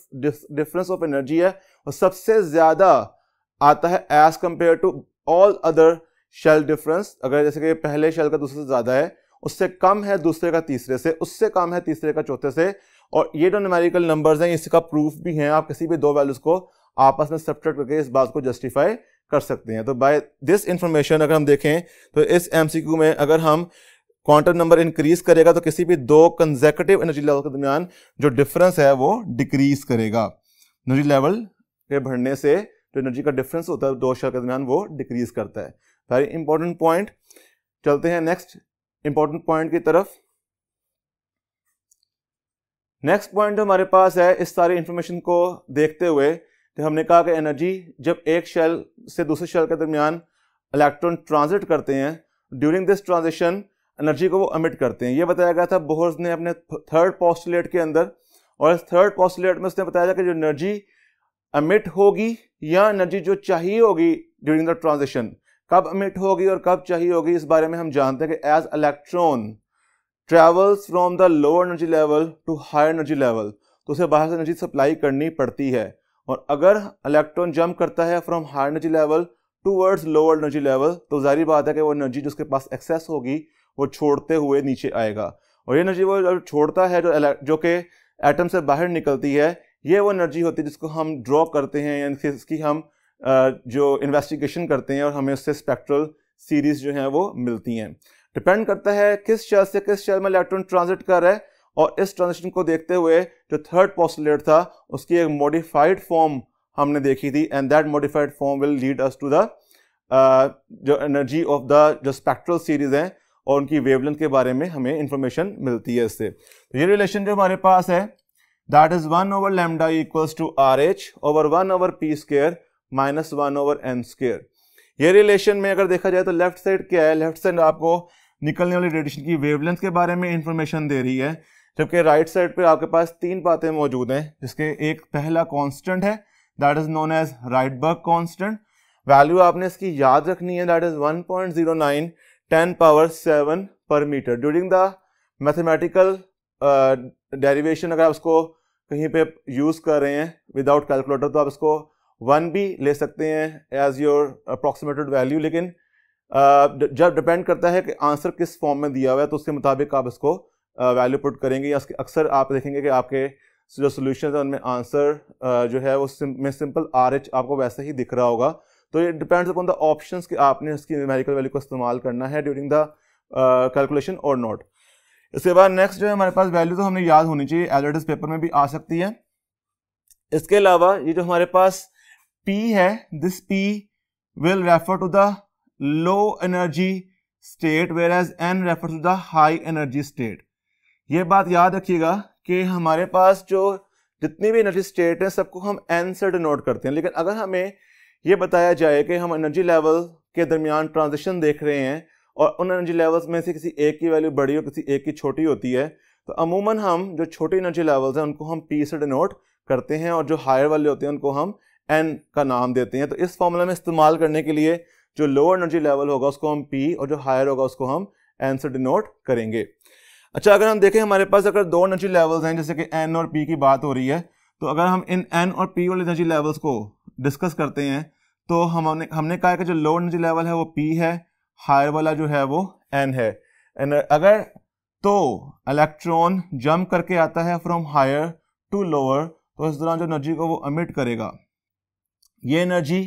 Speaker 1: डिफरेंस ऑफ एनर्जी है वो सबसे ज़्यादा आता है as compare to all other shell difference. अगर जैसे कि पहले शेल का दूसरे से ज़्यादा है, उससे कम है दूसरे का तीसरे से, उससे कम है तीसरे का चौथे से, और ये जो न्यूमेरिकल नंबर्स हैं इसका प्रूफ भी हैं। आप किसी भी दो वैल्यूज को आपस में सब्ट्रैक्ट करके इस बात को जस्टिफाई कर सकते हैं। तो बाय दिस इंफॉर्मेशन अगर हम देखें तो इस MCQ में अगर हम क्वांटम नंबर इंक्रीज करेगा तो किसी भी दो कंसेक्यूटिव एनर्जी लेवल के दरमियान जो डिफरेंस है वो डिक्रीज करेगा। एनर्जी लेवल के बढ़ने से जो एनर्जी का डिफरेंस होता है दो शेल के दरमियान वो डिक्रीज करता है। Very important point. चलते हैं नेक्स्ट इंपॉर्टेंट पॉइंट की तरफ। नेक्स्ट पॉइंट जो हमारे पास है, इस सारी इंफॉर्मेशन को देखते हुए तो हमने कहा कि एनर्जी जब एक शेल से दूसरे शेल के दरमियान इलेक्ट्रॉन ट्रांजिट करते हैं, ड्यूरिंग दिस ट्रांजिशन एनर्जी को वो एमिट करते हैं। ये बताया गया था बोहर्स ने अपने थर्ड पोस्टुलेट के अंदर, और इस थर्ड पोस्टुलेट में उसने बताया था कि जो एनर्जी एमिट होगी या एनर्जी जो चाहिए होगी ड्यूरिंग द ट्रांजिशन, कब एमिट होगी और कब चाहिए होगी, इस बारे में हम जानते हैं कि as electron travels from the lower energy level to higher energy level, तो उसे बाहर से एनर्जी सप्लाई करनी पड़ती है। और अगर इलेक्ट्रॉन जंप करता है from higher energy level towards lower energy level, तो जाहिर बात है कि वो एनर्जी जिसके पास एक्सेस होगी वो छोड़ते हुए नीचे आएगा। और ये एनर्जी वो छोड़ता है जो कि एटम से बाहर निकलती है, ये वो एनर्जी होती है जिसको हम ड्रॉ करते हैं, यानी इसकी हम जो इन्वेस्टिगेशन करते हैं और हमें उससे स्पेक्ट्रल सीरीज जो हैं वो मिलती हैं। डिपेंड करता है किस शेल से किस शेल में इलेक्ट्रॉन ट्रांजिट कर रहा है, और इस ट्रांजिशन को देखते हुए जो थर्ड पोस्टुलेट था उसकी एक मॉडिफाइड फॉर्म हमने देखी थी, and that modified form will lead us to the जो एनर्जी ऑफ द जो स्पेक्ट्रल सीरीज हैं और उनकी वेवलेंथ के बारे में हमें इंफॉर्मेशन मिलती है इससे। तो ये रिलेशन जो हमारे पास है that is 1/λ equals to RH over 1/p² minus 1/n²। ये रिलेशन में अगर देखा जाए तो लेफ्ट साइड क्या है, लेफ्ट साइड आपको निकलने वाली रेडिएशन की वेवलेंथ के बारे में इंफॉर्मेशन दे रही है, जबकि राइट साइड पे आपके पास तीन बातें मौजूद हैं, जिसके एक पहला कांस्टेंट है that is known as Rydberg constant. Value आपने इसकी याद रखनी है, दैट इज 1.09 10⁻⁷ पर meter. During the mathematical derivation अगर आप उसको कहीं पे यूज कर रहे हैं विदाउट कैलकुलेटर तो आप इसको 1 भी ले सकते हैं एज योर अप्रॉक्सीमेटेड वैल्यू, लेकिन जब डिपेंड करता है कि आंसर किस फॉर्म में दिया हुआ है तो उसके मुताबिक आप इसको वैल्यू पुट करेंगे। या अक्सर आप देखेंगे कि आपके जो सोल्यूशन है उनमें आंसर जो है वो में सिंपल RH आपको वैसे ही दिख रहा होगा। तो ये डिपेंड्स अपॉन द ऑप्शंस कि आपने इसकी न्यूमेरिकल वैल्यू को इस्तेमाल करना है ड्यूरिंग द कैलकुलेशन और नॉट। इसके बाद नेक्स्ट जो है हमारे पास वैल्यू तो हमें याद होनी चाहिए, एज इट इज पेपर में भी आ सकती है। इसके अलावा ये जो हमारे पास P है, this P will refer to the low energy state where as N refer to the high energy state. ये बात याद रखिएगा कि हमारे पास जो जितनी भी एनर्जी स्टेट है सबको हम N से डिनोट करते हैं, लेकिन अगर हमें ये बताया जाए कि हम एनर्जी लेवल के दरमियान ट्रांजिशन देख रहे हैं और उन एनर्जी लेवल्स में से किसी एक की वैल्यू बड़ी और किसी एक की छोटी होती है, तो अमूमन हम जो छोटी एनर्जी लेवल्स हैं उनको हम P से डिनोट करते हैं और जो हायर वाले होते हैं उनको हम N का नाम देते हैं। तो इस फॉर्मूला में इस्तेमाल करने के लिए जो लोअर एनर्जी लेवल होगा उसको हम P और जो हायर होगा उसको हम N से डिनोट करेंगे। अच्छा, अगर हम देखें हमारे पास अगर दो एनर्जी लेवल्स हैं, जैसे कि N और P की बात हो रही है, तो अगर हम इन N और P वाले एनर्जी लेवल्स को डिस्कस करते हैं तो हमने कहा कि जो लो एनर्जी लेवल है वो P है, हायर वाला जो है वो N है। अगर तो इलेक्ट्रॉन जंप करके आता है फ्रॉम हायर टू लोअर, तो इस दौरान जो एनर्जी को वो अमिट करेगा, ये एनर्जी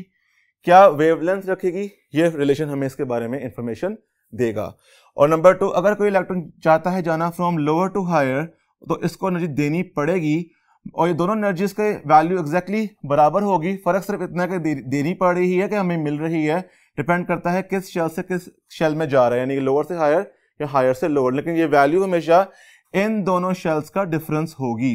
Speaker 1: क्या वेवलेंथ रखेगी, ये रिलेशन हमें इसके बारे में इंफॉर्मेशन देगा। और नंबर 2, अगर कोई इलेक्ट्रॉन चाहता है जाना फ्रॉम लोअर टू हायर, तो इसको एनर्जी देनी पड़ेगी और ये दोनों एनर्जीज के वैल्यू एग्जैक्टली बराबर होगी। फर्क सिर्फ इतना कि देनी पड़ रही है कि हमें मिल रही है, डिपेंड करता है किस शेल से किस शेल में जा रहा है, यानी कि लोअर से हायर या हायर से लोअर, लेकिन ये वैल्यू हमेशा इन दोनों शेल्स का डिफरेंस होगी।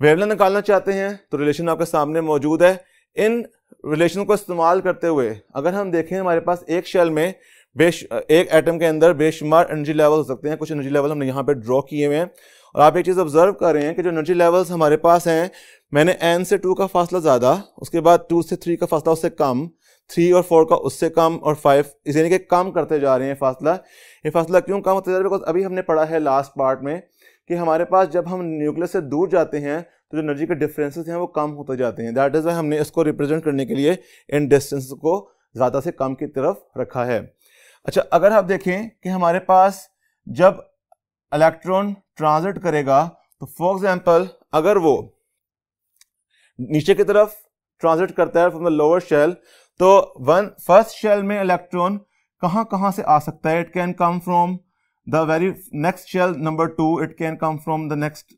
Speaker 1: वेवलेंथ निकालना चाहते हैं तो रिलेशन आपके सामने मौजूद है। इन रिलेशन को इस्तेमाल करते हुए अगर हम देखें हमारे पास एक शेल में एक एटम के अंदर बेशुमार एनर्जी लेवल हो सकते हैं। कुछ एनर्जी लेवल हमने यहाँ पे ड्रॉ किए हुए हैं और आप एक चीज़ ऑब्जर्व कर रहे हैं कि जो एनर्जी लेवल्स हमारे पास हैं, मैंने n से 2 का फासला ज़्यादा, उसके बाद 2 से 3 का फासला उससे कम, 3 और 4 का उससे कम और 5 इस यानी कि कम करते जा रहे हैं फासला। ये फासला क्यों कम होता जा रहा है? बिकॉज अभी हमने पढ़ा है लास्ट पार्ट में कि हमारे पास जब हम न्यूक्लियस से दूर जाते हैं तो जो एनर्जी के डिफरेंसेस हैं वो कम होते जाते हैं। दैट इज़ वाई हमने इसको रिप्रेजेंट करने के लिए इन डिस्टेंस को ज़्यादा से कम की तरफ रखा है। अच्छा, अगर आप देखें कि हमारे पास जब इलेक्ट्रॉन ट्रांजिट करेगा तो फॉर एग्जांपल अगर वो नीचे की तरफ ट्रांजिट करता है फ्रॉम द लोअर शेल, तो फर्स्ट शेल में इलेक्ट्रॉन कहां से आ सकता है? It can come from the very next shell number 2, it can come from the next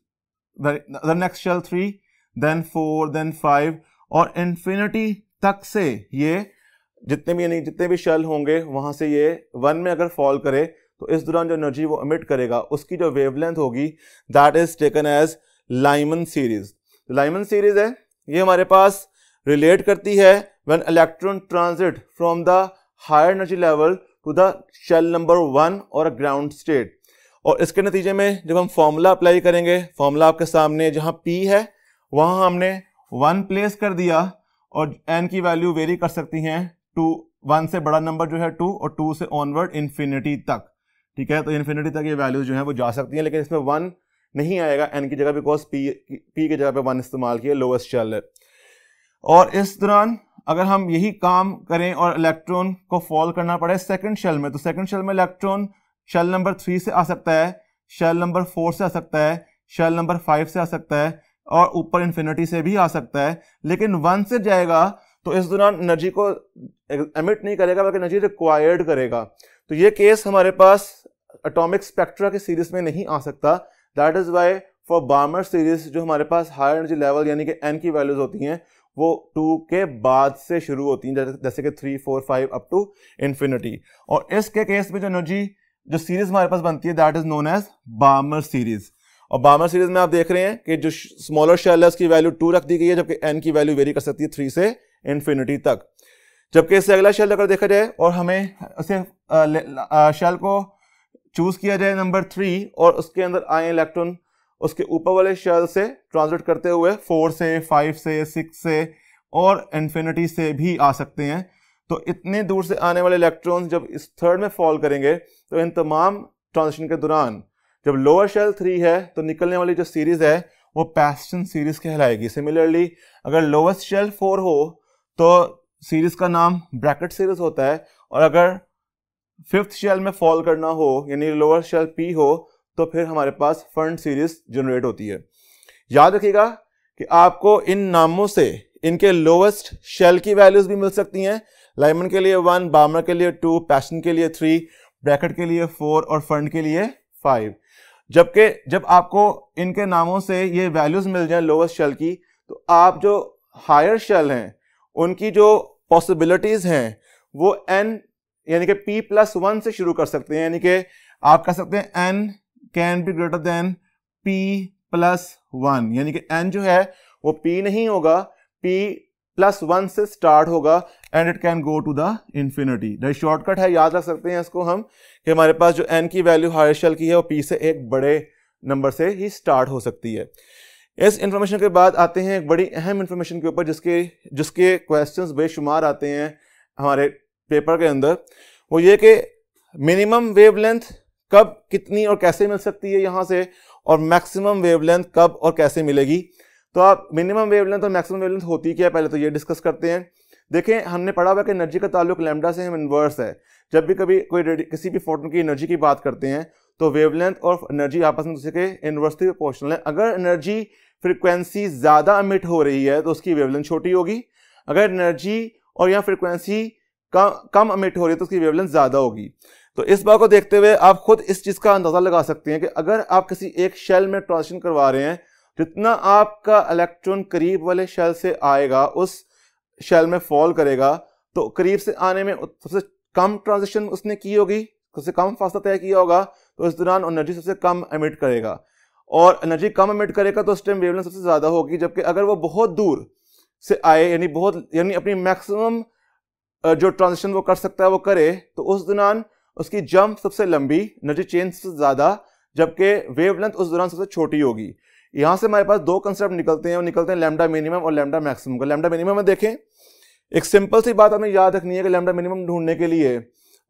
Speaker 1: shell 3, then 4, then 5 और इन्फिनिटी तक से ये जितने भी शेल होंगे वहां से ये 1 में अगर फॉल करे तो इस दौरान जो एनर्जी वो एमिट करेगा उसकी जो वेवलेंथ होगी that is taken as Lyman series. Lyman series है, ये हमारे पास रिलेट करती है when electron transit from the higher energy level to the shell number 1 और अ ग्राउंड स्टेट। और इसके नतीजे में जब हम फॉर्मूला अप्लाई करेंगे, फॉर्मूला आपके सामने जहां P है वहां हमने 1 प्लेस कर दिया और N की वैल्यू वेरी कर सकती हैं 1 से बड़ा नंबर जो है 2 और 2 से ऑनवर्ड इन्फिनिटी तक। ठीक है, तो इन्फिनिटी तक ये वैल्यूज जो है वो जा सकती हैं, लेकिन इसमें 1 नहीं आएगा N की जगह, बिकॉज P की जगह पे 1 इस्तेमाल किया, लोवेस्ट शेल है। और इस दौरान अगर हम यही काम करें और इलेक्ट्रॉन को फॉल करना पड़े सेकंड शेल में, तो सेकंड शेल में इलेक्ट्रॉन शेल नंबर 3 से आ सकता है, शेल नंबर 4 से आ सकता है, शेल नंबर 5 से आ सकता है और ऊपर इन्फिनिटी से भी आ सकता है, लेकिन 1 से जाएगा तो इस दौरान एनर्जी को एमिट नहीं करेगा बल्कि एनर्जी रिक्वायर्ड करेगा। तो ये केस हमारे पास एटॉमिक स्पेक्ट्रा की सीरीज में नहीं आ सकता। That is why for Balmer series जो हमारे पास हायर एनर्जी लेवल यानी कि N की वैल्यूज होती हैं वो 2 के बाद से शुरू होती हैं, जैसे कि 3, 4, 5 अप टू इन्फिनिटी। और इसके केस में जो एनर्जी जो सीरीज हमारे पास बनती है that is known as Balmer series. और बार्मर सीरीज में आप देख रहे हैं कि जो स्मॉलर शेल है उसकी वैल्यू 2 रख दी गई है, जबकि N की वैल्यू वेरी कर सकती है 3 से इन्फिनिटी तक। जबकि इससे अगला शेल अगर देखा जाए और हमें उसे शेल को चूज किया जाए नंबर 3 और उसके अंदर आए इलेक्ट्रॉन उसके ऊपर वाले शेल से ट्रांजिट करते हुए 4 से 5 से 6 से और इन्फिनिटी से भी आ सकते हैं, तो इतने दूर से आने वाले इलेक्ट्रॉन्स जब इस थर्ड में फॉल करेंगे तो इन तमाम ट्रांजिशन के दौरान जब लोअर शेल 3 है तो निकलने वाली जो सीरीज है वो पैस्टन सीरीज कहलाएगी। सिमिलरली अगर लोवेस्ट शेल 4 हो तो सीरीज का नाम ब्रैकेट सीरीज होता है, और अगर 5th शेल में फॉल करना हो यानी लोअर शेल P हो तो फिर हमारे पास फंड सीरीज जनरेट होती है। याद रखिएगा कि आपको इन नामों से इनके लोवेस्ट शेल की वैल्यूज भी मिल सकती हैं। लाइमन के लिए 1, बार्मर के लिए 2, पैशन के लिए 3, ब्रैकेट के लिए 4 और फंड के लिए 5। जबकि जब आपको इनके नामों से ये वैल्यूज मिल जाए लोवेस्ट शेल की, तो आप जो हायर शेल हैं उनकी जो पॉसिबिलिटीज हैं वो n यानी कि p+1 से शुरू कर सकते हैं। यानी कि आप कह सकते हैं n can be greater than p+1, यानी कि n जो है वो p नहीं होगा, p+1 से स्टार्ट होगा and it can go to the infinity. The shortcut है, याद रख सकते हैं इसको हम, कि हमारे पास जो n की वैल्यू हायर शेल की है वो p से एक बड़े नंबर से ही स्टार्ट हो सकती है। इस इंफॉर्मेशन के बाद आते हैं एक बड़ी अहम इंफॉर्मेशन के ऊपर जिसके क्वेश्चंस बेशुमार आते हैं हमारे पेपर के अंदर। वो ये कि मिनिमम वेवलेंथ कब, कितनी और कैसे मिल सकती है यहाँ से, और मैक्सिमम वेवलेंथ कब और कैसे मिलेगी। तो आप मिनिमम वेवलेंथ और मैक्सिमम वेवलेंथ होती क्या है पहले तो ये डिस्कस करते हैं। देखें, हमने पढ़ा हुआ कि एनर्जी का ताल्लुक लैम्डा से हम इन्वर्स है। जब भी कभी किसी भी फोटोन की एनर्जी की बात करते हैं तो वेवलेंथ और एनर्जी आपस में दूसरे के इन्वर्सली प्रोपोर्शनल है। अगर एनर्जी फ्रिक्वेंसी ज़्यादा अमिट हो रही है तो उसकी वेवलेंथ छोटी होगी, अगर एनर्जी और या फ्रिक्वेंसी कम अमिट हो रही है तो उसकी वेवलेंथ ज़्यादा होगी। तो इस बात को देखते हुए आप खुद इस चीज़ का अंदाज़ा लगा सकते हैं कि अगर आप किसी एक शेल में ट्रांजिशन करवा रहे हैं, जितना आपका इलेक्ट्रॉन करीब वाले शेल से आएगा उस शेल में फॉल करेगा, तो करीब से आने में सबसे कम ट्रांजिशन उसने की होगी, सबसे कम फासला तय किया होगा, तो इस दौरान एनर्जी सबसे कम एमिट करेगा। और एनर्जी कम एमिट करेगा तो उस टाइम वेवलेंथ सबसे ज़्यादा होगी। जबकि अगर वो बहुत दूर से आए, यानी अपनी मैक्सिमम जो ट्रांजिशन वो कर सकता है वो करे, तो उस दौरान उसकी जंप सबसे लंबी, एनर्जी चेंज सबसे ज़्यादा, जबकि वेवलेंथ उस दौरान सबसे छोटी होगी। यहाँ से हमारे पास दो कंसेप्ट निकलते हैं, वो निकलते हैं लैम्डा मिनिमम और लैम्डा मैक्सिमम का। लैम्डा मिनिमम में देखें, एक सिंपल सी बात हमें याद रखनी है कि लैम्डा मिनिमम ढूंढने के लिए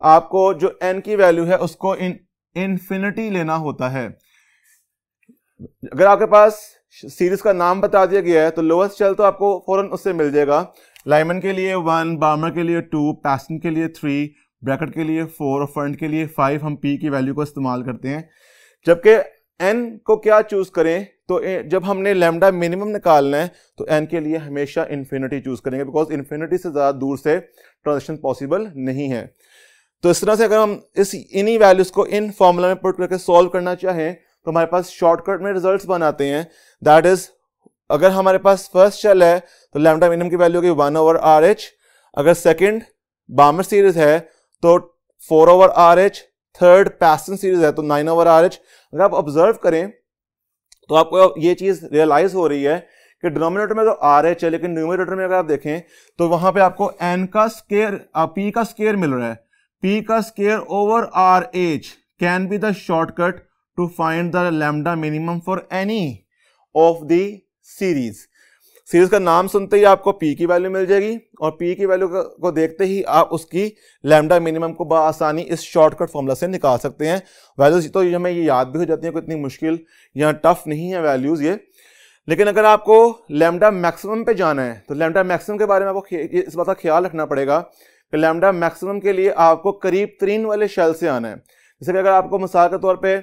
Speaker 1: आपको जो n की वैल्यू है उसको इनफिनिटी लेना होता है। अगर आपके पास सीरीज का नाम बता दिया गया है तो लोएस्ट शेल तो आपको फौरन उससे मिल जाएगा। लाइमन के लिए 1, बार्मर के लिए 2, पैसन के लिए 3, ब्रैकेट के लिए 4 और फंड के लिए 5 हम p की वैल्यू को इस्तेमाल करते हैं। जबकि n को क्या चूज करें, तो जब हमने लैम्डा मिनिमम निकालना है तो n के लिए हमेशा इन्फिनिटी चूज करेंगे, बिकॉज इन्फिनिटी से ज़्यादा दूर से ट्रांजिशन पॉसिबल नहीं है। तो इस तरह से अगर हम इन्हीं वैल्यूज को इन फॉर्मूला में पुट करके सॉल्व करना चाहें तो हमारे पास शॉर्टकट में रिजल्ट्स बनाते हैं। दैट इज, अगर हमारे पास फर्स्ट शेल है तो लैम्डा मिनिमम की वैल्यू होगी 1/RH, अगर सेकंड बार्मर सीरीज है तो 4/RH, थर्ड पैसन सीरीज है तो 9/RH। अगर आप ऑब्जर्व करें तो आपको ये चीज रियलाइज हो रही है कि डिनोमिनेटर में तो RH है, लेकिन न्यूमरेटर में अगर आप देखें तो वहां पे आपको n का स्क्वायर, p का स्क्वायर मिल रहा है। p का square over RH can be the shortcut to find the lambda minimum for any of the series. Series का नाम सुनते ही आपको p की वैल्यू मिल जाएगी और p की वैल्यू को देखते ही आप उसकी लैम्डा मिनिमम को बआसानी इस शॉर्टकट फॉर्मूला से निकाल सकते हैं। वैल्यूज तो हमें ये याद भी हो जाती है, कोई इतनी मुश्किल या टफ नहीं है वैल्यूज ये। लेकिन अगर आपको लैम्डा मैक्सिमम पे जाना है तो लैम्डा मैक्सिमम के बारे में आपको इस बात का ख्याल रखना पड़ेगा कि लैम्डा मैक्सिमम के लिए आपको करीब तरीन वाले शेल से आना है। जैसे कि अगर आपको मिसाल के तौर पे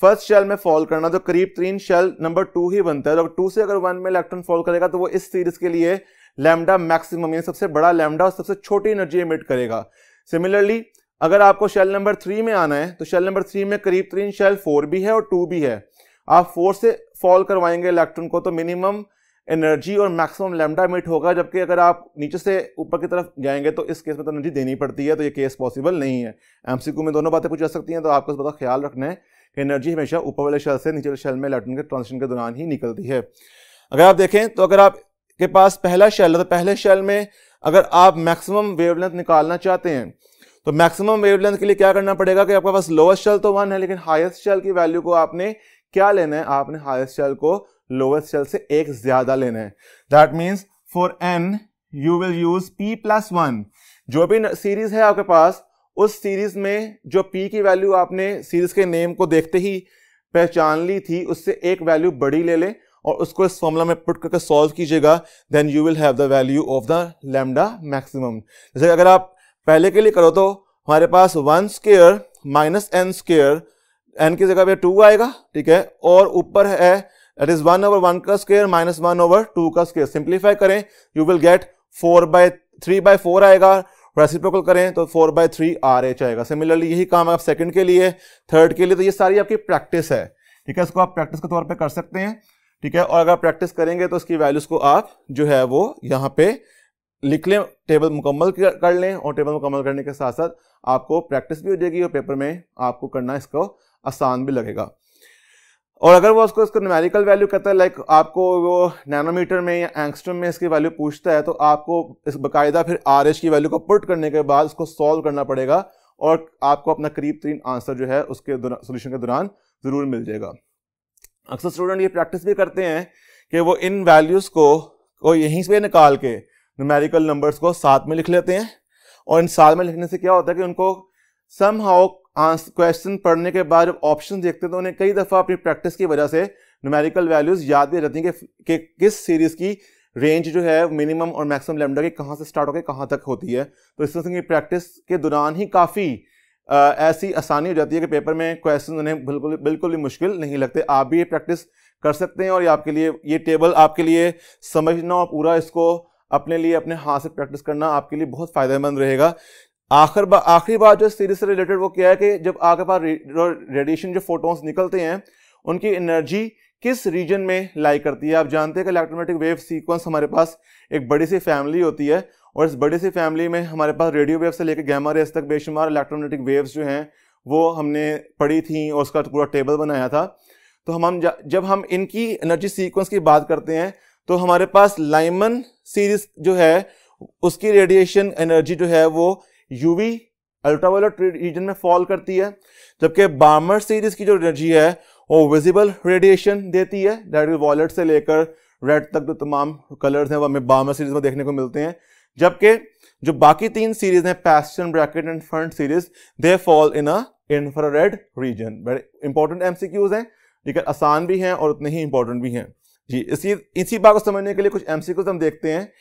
Speaker 1: फर्स्ट शेल में फॉल करना तो करीब तरीन शेल नंबर 2 ही बनता है। तो 2 से अगर 1 में इलेक्ट्रॉन फॉल करेगा तो वो इस सीरीज के लिए लैम्डा मैक्सिमम यानी सबसे बड़ा लैम्डा और सबसे छोटी एनर्जी एमिट करेगा। सिमिलरली अगर आपको शेल नंबर 3 में आना है तो शेल नंबर 3 में करीब तरीन शेल 4 भी है और 2 भी है। आप 4 से फॉल करवाएंगे इलेक्ट्रॉन को तो मिनिमम एनर्जी और मैक्सिमम लैम्डा एमिट होगा, जबकि अगर आप नीचे से ऊपर की तरफ जाएंगे तो इस केस में तो एनर्जी देनी पड़ती है, तो ये केस पॉसिबल नहीं है। एमसीक्यू में दोनों बातें पूछ जा सकती हैं, तो आपको इस बात का ख्याल रखना है कि एनर्जी हमेशा ऊपर वाले शेल से नीचे वाले शेल में इलेक्ट्रॉन के ट्रांजिशन के दौरान ही निकलती है। अगर आप देखें तो अगर आपके पास पहला शेल है तो पहले शेल में अगर आप मैक्सिमम वेवलेंथ निकालना चाहते हैं तो मैक्सिमम वेवलेंथ के लिए क्या करना पड़ेगा कि आपके पास लोएस्ट शेल तो 1 है, लेकिन हाईएस्ट शेल की वैल्यू को आपने क्या लेना है, आपने हाईएस्ट शेल को लोएस्ट शेल से एक ज्यादा लेना है। That means for n you will use p+1। जो भी सीरीज है आपके पास उस सीरीज में जो p की वैल्यू आपने सीरीज के नेम को देखते ही पहचान ली थी उससे एक वैल्यू बड़ी ले लें और उसको इस फॉर्मूला में पुट करके सॉल्व कीजिएगा, then you will have the value of the lambda maximum. जैसे अगर आप पहले के लिए करो तो हमारे पास 1 square minus n square, n की जगह पे 2 आएगा, ठीक है, और ऊपर है दैट इज 1/1 का स्क्वायर माइनस 1/2 का स्क्वायर। सिंप्लीफाई करें यू विल गेट 3/4 आएगा, रेसिप्रोकल करें तो 4/3 RH आएगा। सिमिलरली यही काम आप सेकंड के लिए, थर्ड के लिए, तो ये सारी आपकी प्रैक्टिस है, ठीक है, इसको आप प्रैक्टिस के तौर पे कर सकते हैं, ठीक है। और अगर प्रैक्टिस करेंगे तो इसकी वैल्यूज को आप जो है वो यहाँ पे लिख लें, टेबल मुकम्मल कर लें, और टेबल मुकम्मल करने के साथ साथ आपको प्रैक्टिस भी हो जाएगी और पेपर में आपको करना इसको आसान भी लगेगा। और अगर वो उसको न्यूमेरिकल वैल्यू कहता है, लाइक आपको वो नैनोमीटर में या एंगस्ट्रम में इसकी वैल्यू पूछता है, तो आपको इस बाकायदा फिर RH की वैल्यू को पुट करने के बाद उसको सॉल्व करना पड़ेगा और आपको अपना करीब तरीन आंसर जो है उसके सोल्यूशन के दौरान ज़रूर मिल जाएगा। अक्सर स्टूडेंट ये प्रैक्टिस भी करते हैं कि वो इन वैल्यूज़ को यहीं से निकाल के न्यूमेरिकल नंबर्स को साथ में लिख लेते हैं, और इन साथ में लिखने से क्या होता है कि उनको समहाउ क्वेश्चन पढ़ने के बाद जब ऑप्शन देखते हैं तो उन्हें कई दफ़ा अपनी प्रैक्टिस की वजह से न्यूमेरिकल वैल्यूज़ याद भी रहती हैं कि किस सीरीज़ की रेंज जो है मिनिमम और मैक्सिमम लैम्डा की कहाँ से स्टार्ट होकर कहाँ तक होती है। तो इस तरह की प्रैक्टिस के दौरान ही काफ़ी ऐसी आसानी हो जाती है कि पेपर में क्वेश्चन उन्हें बिल्कुल भी मुश्किल नहीं लगते। आप भी ये प्रैक्टिस कर सकते हैं और आपके लिए ये टेबल आपके लिए समझना और पूरा इसको अपने लिए अपने हाथ से प्रैक्टिस करना आपके लिए बहुत फ़ायदेमंद रहेगा। आखिरी बात जो सीरीज से रिलेटेड वो क्या है कि जब आपके पास रेडिएशन जो फोटॉन्स निकलते हैं उनकी एनर्जी किस रीजन में लाई करती है। आप जानते हैं कि इलेक्ट्रोमैग्नेटिक वेव सीक्वेंस हमारे पास एक बड़ी सी फैमिली होती है, और इस बड़ी सी फैमिली में हमारे पास रेडियो वेव से लेकर गैमा रेज तक बेशुमार इलेक्ट्रोमैग्नेटिक वेव्स जो हैं वो हमने पढ़ी थी और उसका पूरा टेबल बनाया था। तो जब हम इनकी एनर्जी सीक्वेंस की बात करते हैं तो हमारे पास लाइमन सीरीज जो है उसकी रेडिएशन एनर्जी जो है वो यूवी अल्ट्रावायलेट रीजन में फॉल करती है, जबकि बार्मर सीरीज की जो एनर्जी है वो विजिबल रेडिएशन देती है, दैट इज वॉयलेट से लेकर रेड तक जो तमाम कलर्स हैं वो हमें बार्मर सीरीज में देखने को मिलते हैं। जबकि जो बाकी तीन सीरीज हैं Paschen, Brackett and Pfund series, they fall in a infrared region. बड़े इंपॉर्टेंट MCQs हैं, ठीक है, आसान भी हैं और उतने ही इंपॉर्टेंट भी हैं जी। इसी बात को समझने के लिए कुछ MCQs हम देखते हैं।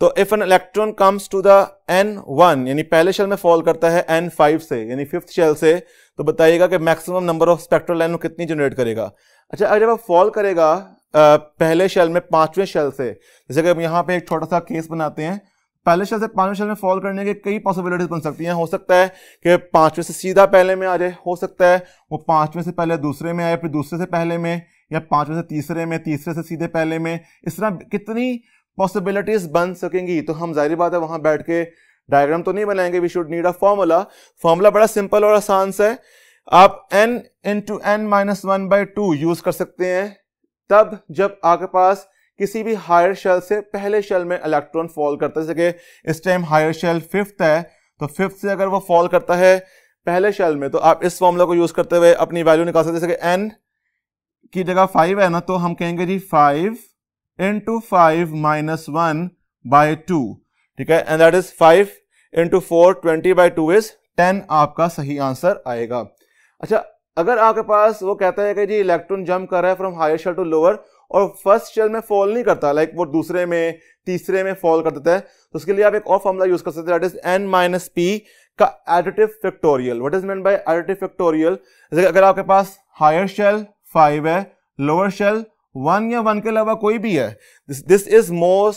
Speaker 1: तो if an electron comes to the N1 यानी पहले शेल में फॉल करता है N5 से यानी फिफ्थ शेल से, तो बताइएगा कि maximum number of spectral line कितनी जनरेट करेगा। अच्छा, अगर जब आप फॉल करेगा पहले शेल में पांचवें शेल से, जैसे कि हम यहाँ पे एक छोटा सा केस बनाते हैं, पहले शेल से पांचवें शेल में फॉल करने के कई पॉसिबिलिटीज बन सकती हैं। हो सकता है कि पांचवें से सीधा पहले में आ जाए, हो सकता है वो पांचवें से पहले दूसरे में आए, फिर दूसरे से पहले में, या पांचवें से तीसरे में, तीसरे से सीधे पहले में। इस तरह कितनी पॉसिबिलिटीज बन सकेंगी। तो हम जाहिर बात है वहां बैठ के डायग्राम तो नहीं बनाएंगे, we should need a formula बड़ा सिंपल और आसान सा है। आप n इंटू n-1/2 यूज कर सकते हैं तब जब आपके पास किसी भी हायर शेल से पहले शेल में इलेक्ट्रॉन फॉल करता है। जैसे कि इस टाइम हायर शेल फिफ्थ है, तो फिफ्थ से अगर वो फॉल करता है पहले शेल में, तो आप इस फॉर्मूला को यूज करते हुए अपनी वैल्यू निकाल सकते हैं। जैसे कि n की जगह 5 है ना, तो हम कहेंगे जी 5 इंटू 5 -1/2, ठीक है, and that is 5 into 4 20/2 is 10 आपका सही आंसर आएगा। अच्छा, अगर आपके पास वो कहता है कि जी इलेक्ट्रॉन जंप कर रहा है from higher shell to lower और फर्स्ट शेल में फॉल नहीं करता, लाइक वो दूसरे में तीसरे में फॉल कर देता है, तो उसके लिए आप एक और फॉर्मूला यूज कर सकते हैं, दैट इज n-p का additive factorial. What is meant by additive factorial? अगर आपके पास हायर शेल 5 है, लोअर शेल 1 या 1 के अलावा कोई भी है, this is more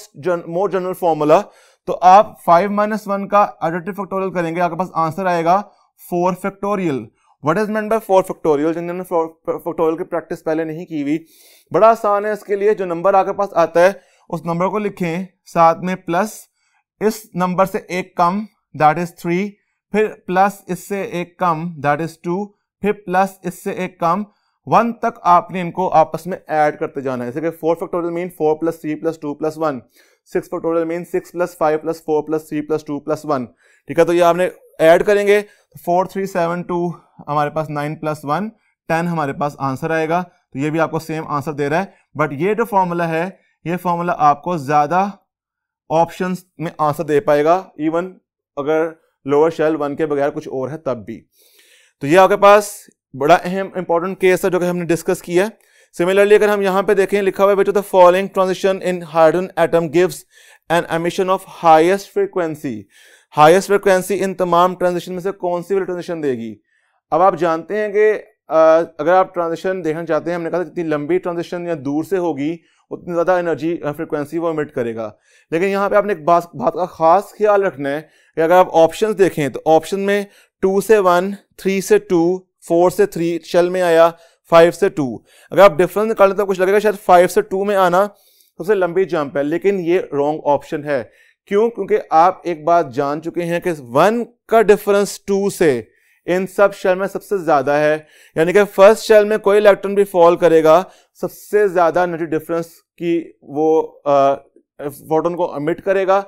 Speaker 1: general formula. तो आप 5 - 1 का एडिटिव फैक्टोरियल करेंगे, आपके पास आंसर आएगा 4 factorial. What is meant by 4 factorial? जिन्होंने फैक्टोरियल की प्रैक्टिस पहले नहीं की हुई, बड़ा आसान है। इसके लिए जो नंबर आपके पास आता है उस नंबर को लिखें, साथ में प्लस इस नंबर से एक कम, दैट इज 3, फिर प्लस इससे एक कम, दैट इज 2, फिर प्लस इससे एक कम 1 तक आपने इनको आपस में ऐड करते जाना है। जैसे कि 4 फैक्टोरियल मीन 4 + 3 + 2 + 1, 6 फैक्टोरियल मीन 6 + 5 + 4 + 3 + 2 + 1, ठीक है। तो ये आपने ऐड करेंगे, 4 3 7 2 हमारे पास 9 + 1 10 हमारे पास आंसर आएगा। तो ये भी आपको सेम आंसर दे रहा है, बट ये जो फॉर्मूला है, ये फॉर्मूला आपको ज्यादा ऑप्शंस में आंसर दे पाएगा, इवन अगर लोअर शेल 1 के बगैर कुछ और है तब भी। तो ये आपके पास बड़ा अहम इंपॉर्टेंट केस है जो कि हमने डिस्कस किया है। सिमिलरली अगर हम यहाँ पे देखें, लिखा हुआ है विच of the following transition in hydrogen atom gives an emission of highest frequency. Highest frequency in तमाम ट्रांजिशन में से कौन सी वाली ट्रांजिशन देगी? अब आप जानते हैं कि अगर आप ट्रांजिशन देखना चाहते हैं, हमने कहा था जितनी लंबी ट्रांजिशन या दूर से होगी उतनी ज़्यादा एनर्जी फ्रिक्वेंसी वो इमिट करेगा। लेकिन यहाँ पे आपने एक बात का खास ख्याल रखना है कि अगर आप ऑप्शंस देखें तो ऑप्शन में 2 से 1, 3 से 2, 4 से 3 शेल में आया, 5 से 2। अगर आप डिफरेंस निकालें तो कुछ लगेगा शायद 5 से 2 में आना सबसे लंबी जंप है, लेकिन ये रॉन्ग ऑप्शन है। क्यों? क्योंकि आप एक बात जान चुके हैं कि 1 का डिफरेंस 2 से इन सब शेल में सबसे ज्यादा है, यानी कि फर्स्ट शेल में कोई इलेक्ट्रॉन भी फॉल करेगा सबसे ज्यादा एनर्जी डिफरेंस की वो फोटोन को एमिट करेगा।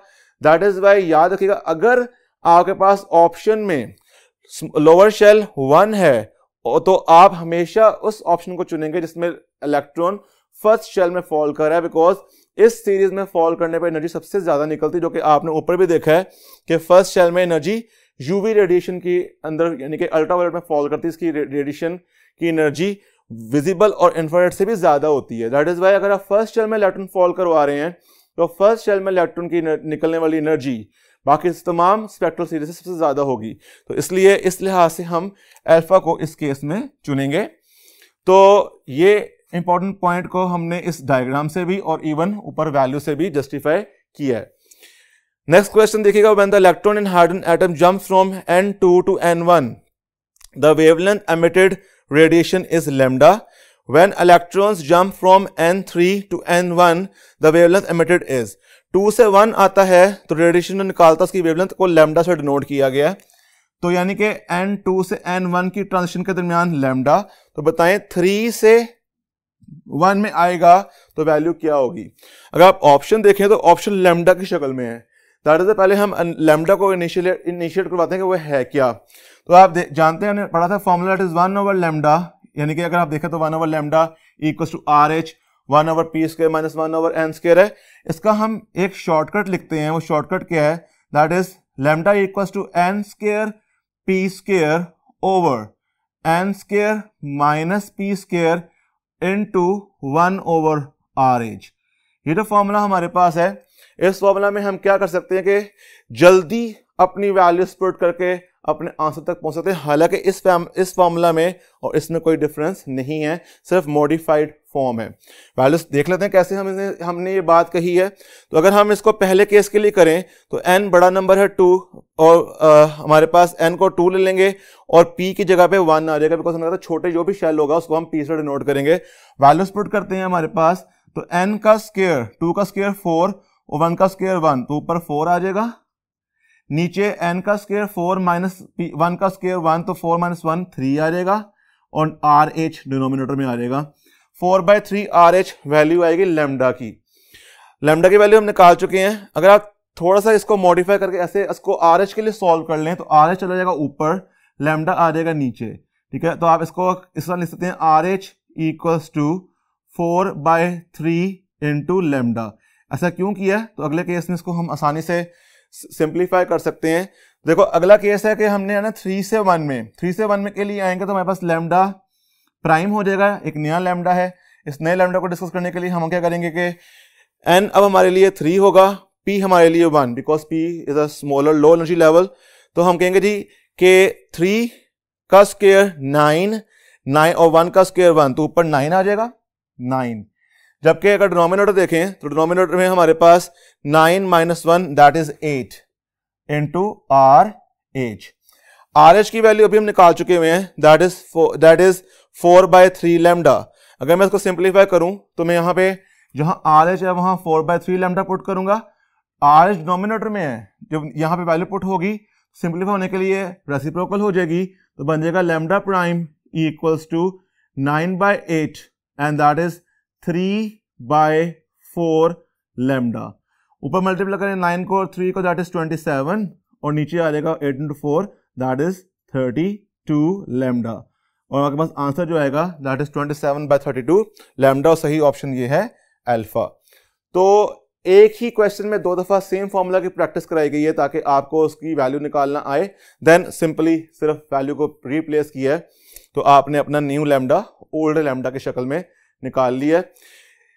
Speaker 1: दैट इज वाई याद रखिएगा, अगर आपके पास ऑप्शन में लोअर शेल 1 है तो आप हमेशा उस ऑप्शन को चुनेंगे जिसमें इलेक्ट्रॉन फर्स्ट शेल में फॉल कर रहा है, बिकॉज इस सीरीज में फॉल करने पर एनर्जी सबसे ज्यादा निकलती है, जो कि आपने ऊपर भी देखा है कि फर्स्ट शेल में एनर्जी यूवी रेडिएशन की अंदर यानी कि अल्ट्रावायलेट में फॉल करती है, इसकी रेडिएशन की एनर्जी विजिबल और इंफ्रारेड से भी ज्यादा होती है। दैट इज वाई अगर आप फर्स्ट शेल में इलेक्ट्रॉन फॉल करवा रहे हैं तो फर्स्ट शेल में इलेक्ट्रॉन की निकलने वाली एनर्जी बाकी तमाम स्पेक्ट्रल सीरीज से सबसे ज्यादा होगी। तो इसलिए इस लिहाज से हम अल्फा को इस केस में चुनेंगे। तो ये इंपॉर्टेंट पॉइंट को हमने इस डायग्राम से भी और इवन ऊपर वैल्यू से भी जस्टिफाई किया है। नेक्स्ट क्वेश्चन देखिएगा, when the electron in hydrogen atom jump from N2 to N1 the wavelength emitted radiation is lambda. When electrons jump from N3 to N1 the wavelength emitted is. 2 से 1 आता है तो radiation जो निकालता है उसकी wavelength को लैम्डा से डिनोट किया गया, तो यानी कि N2 से N1 की ट्रांजिशन के दरमियान लैम्डा। तो बताएं 3 से 1 में आएगा तो वैल्यू क्या होगी? अगर आप ऑप्शन देखें तो ऑप्शन लैम्डा की शक्ल में है। दैट इज पहले हम लैम्डा को इनिशिएट करवाते हैं कि वो है क्या। तो आप जानते हैं, पढ़ा था formula, it is 1 over lambda, यानी कि अगर आप देखें तो 1 over lambda equals to RH 1 over p square minus 1 over n square है। इसका हम एक शॉर्टकट लिखते हैं, वो शॉर्टकट क्या है? That is lambda equals to n square p square over n square minus p square into 1 over RH। ये जो फॉर्मूला हमारे पास है, इस फॉर्मूला में हम क्या कर सकते हैं कि जल्दी अपनी वैल्यू स्प्लिट करके अपने आंसर तक पहुंच सकते हैं। हालांकि इस फॉर्मूला में और इसमें कोई डिफरेंस नहीं है, सिर्फ मॉडिफाइड फॉर्म है। वैल्यूज देख लेते हैं कैसे हमने ये बात कही है। तो अगर हम इसको पहले केस के लिए करें तो n बड़ा नंबर है 2 और हमारे पास n को 2 ले लेंगे और p की जगह पे 1 आ जाएगा, बिकॉज हमें छोटे जो भी शेल होगा उसको हम p से डिनोट करेंगे। वैल्यू स्प्लिट करते हैं हमारे पास, तो n का स्क्वायर 2 का स्क्वायर 4 और 1 का स्क्वायर 1, तो ऊपर 4 आ जाएगा। नीचे n का स्क्वायर 4 माइनस 1 का स्क्वायर 1, तो 4 माइनस 1 3 आ जाएगा और RH डिनोमिनेटर में आ जाएगा। 4/3 RH वैल्यू आएगी लैम्डा की। लैम्डा की वैल्यू हम निकाल चुके हैं। अगर आप थोड़ा सा इसको मॉडिफाई करके ऐसे इसको RH के लिए सॉल्व कर लें तो RH चला जाएगा ऊपर, लैम्डा आ जाएगा नीचे। ठीक है, तो आप इसको इस तरह लिख सकते हैं, RH equals to 4/3 into lambda. ऐसा क्यों किया? तो अगले केस में इसको हम आसानी से सिंप्लीफाई कर सकते हैं। देखो अगला केस है कि हमने है ना 3 से 1 में के लिए आएंगे तो हमारे पास लैम्डा प्राइम हो जाएगा, एक नया लैम्डा है। इस नए लैम्डा को डिस्कस करने के लिए हम क्या करेंगे कि n अब हमारे लिए 3 होगा, p हमारे लिए 1, because p is a smaller low energy level. तो हम कहेंगे जी कि 3 का स्क्वायर 9 और 1 का स्क्वायर 1, तो ऊपर 9 आ जाएगा 9। जबकि अगर डिनोमिनेटर देखें तो डिनोमिनेटर में हमारे पास 9 minus 1 that is 8 into RH। RH की वैल्यू अभी हम निकाल चुके हुए हैं, दैट इज 4/3 लैम्डा। अगर मैं इसको सिंप्लीफाई करूं तो मैं यहां पे जहां RH है वहां 4/3 लैम्डा पुट करूंगा। RH डिनोमिनेटर में है, जब यहां पे वैल्यू पुट होगी सिंप्लीफाई होने के लिए रेसिप्रोकल हो जाएगी, तो बन जाएगा lambda prime equals to 9/8 and that is 3/4 lambda. ऊपर मल्टीप्लाई करें 9 को और 3 को, दैट इज 27 और नीचे आ जाएगा 8 into 4 दैट इज 32 लैम्डा। और आपके पास आंसर जो आएगा दैट इज 27/32 लैम्डा, और सही ऑप्शन ये है अल्फा। तो एक ही क्वेश्चन में 2 दफा सेम फॉर्मूला की प्रैक्टिस कराई गई है ताकि आपको उसकी वैल्यू निकालना आए, देन सिंपली सिर्फ वैल्यू को रिप्लेस किया है तो आपने अपना न्यू लैम्डा ओल्ड लैम्डा की शक्ल में निकाल लिया।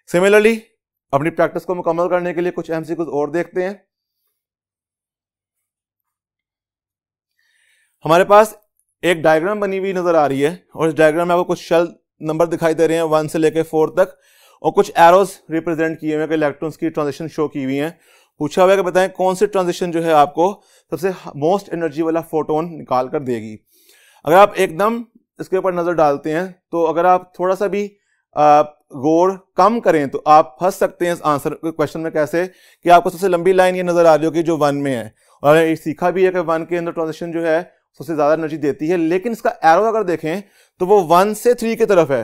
Speaker 1: सिमिलरली अपनी प्रैक्टिस को मुकम्मल करने के लिए कुछ MCQs और देखते हैं। हमारे पास एक डायग्राम बनी हुई नजर आ रही है और इस डायग्राम में आपको कुछ शेल नंबर दिखाई दे रहे हैं 1 से लेकर 4 तक और कुछ एरोज रिप्रेजेंट किए हुए हैं, इलेक्ट्रॉन्स की ट्रांजिशन शो की हुई हैं। पूछा हुआ है कि बताएं कौन सी ट्रांजिशन जो है आपको सबसे मोस्ट एनर्जी वाला फोटोन निकाल कर देगी। अगर आप एकदम इसके ऊपर नजर डालते हैं तो अगर आप थोड़ा सा भी गौर कम करें तो आप फंस सकते हैं इस आंसर क्वेश्चन में। कैसे कि आपको सबसे लंबी लाइन ये नजर आ रही होगी जो 1 में है और ये सीखा भी है कि 1 के अंदर ट्रांजिशन जो है सबसे ज्यादा एनर्जी देती है, लेकिन इसका एरो अगर देखें तो वो 1 से 3 की तरफ है।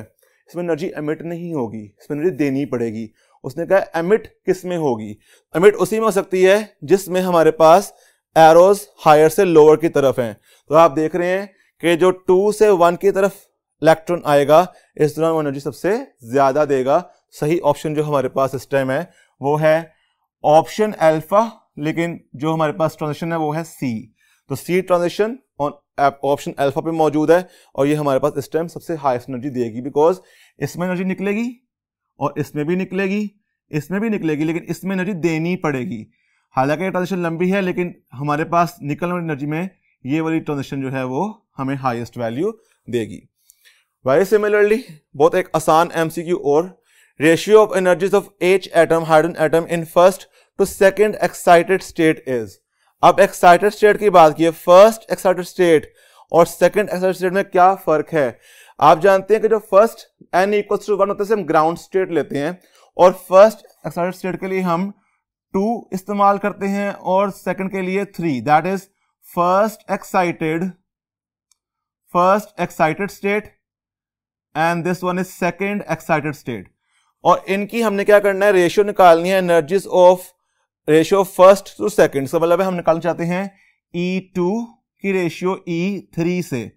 Speaker 1: इसमें एनर्जी एमिट नहीं होगी, इसमें एनर्जी देनी पड़ेगी। उसने कहा एमिट किस में होगी? एमिट उसी में हो सकती है जिसमें हमारे पास एरोज हायर से लोअर की तरफ हैं। तो आप देख रहे हैं कि जो 2 से 1 की तरफ इलेक्ट्रॉन आएगा इस दौरान वो एनर्जी सबसे ज्यादा देगा। सही ऑप्शन जो हमारे पास इस टाइम है वो है ऑप्शन अल्फा, लेकिन जो हमारे पास ट्रांजिशन है वो है सी। तो सी ट्रांजिशन ऑप्शन अल्फा पे मौजूद है और ये हमारे पास इस टाइम सबसे हाईएस्ट एनर्जी देगी, बिकॉज इसमें एनर्जी निकलेगी और इसमें भी निकलेगी, इसमें भी निकलेगी, लेकिन इसमें एनर्जी देनी पड़ेगी। हालांकि ये ट्रांजिशन लंबी है लेकिन हमारे पास निकलने वाली एनर्जी में ये वाली ट्रांजिशन जो है वो हमें हाईएस्ट वैल्यू देगी। वेरी सिमिलरली बहुत एक आसान एमसीक्यू और, ratio of energies of H atom hydrogen atom in first to second excited state is. अब एक्साइटेड स्टेट की बात की है, फर्स्ट एक्साइटेड स्टेट और सेकंड एक्साइटेड स्टेट में क्या फर्क है? आप जानते हैं कि जो फर्स्ट n इक्वल्स टू 1 होता है हम ग्राउंड स्टेट लेते हैं और फर्स्ट एक्साइटेड स्टेट के लिए हम 2 इस्तेमाल करते हैं और सेकंड के लिए 3, that is first excited state and this one is second excited state. और इनकी हमने क्या करना है, रेशियो निकालनी है energies of ratio first to second. इसका मतलब है हम निकालना चाहते हैं E2 की रेशियो E3 से।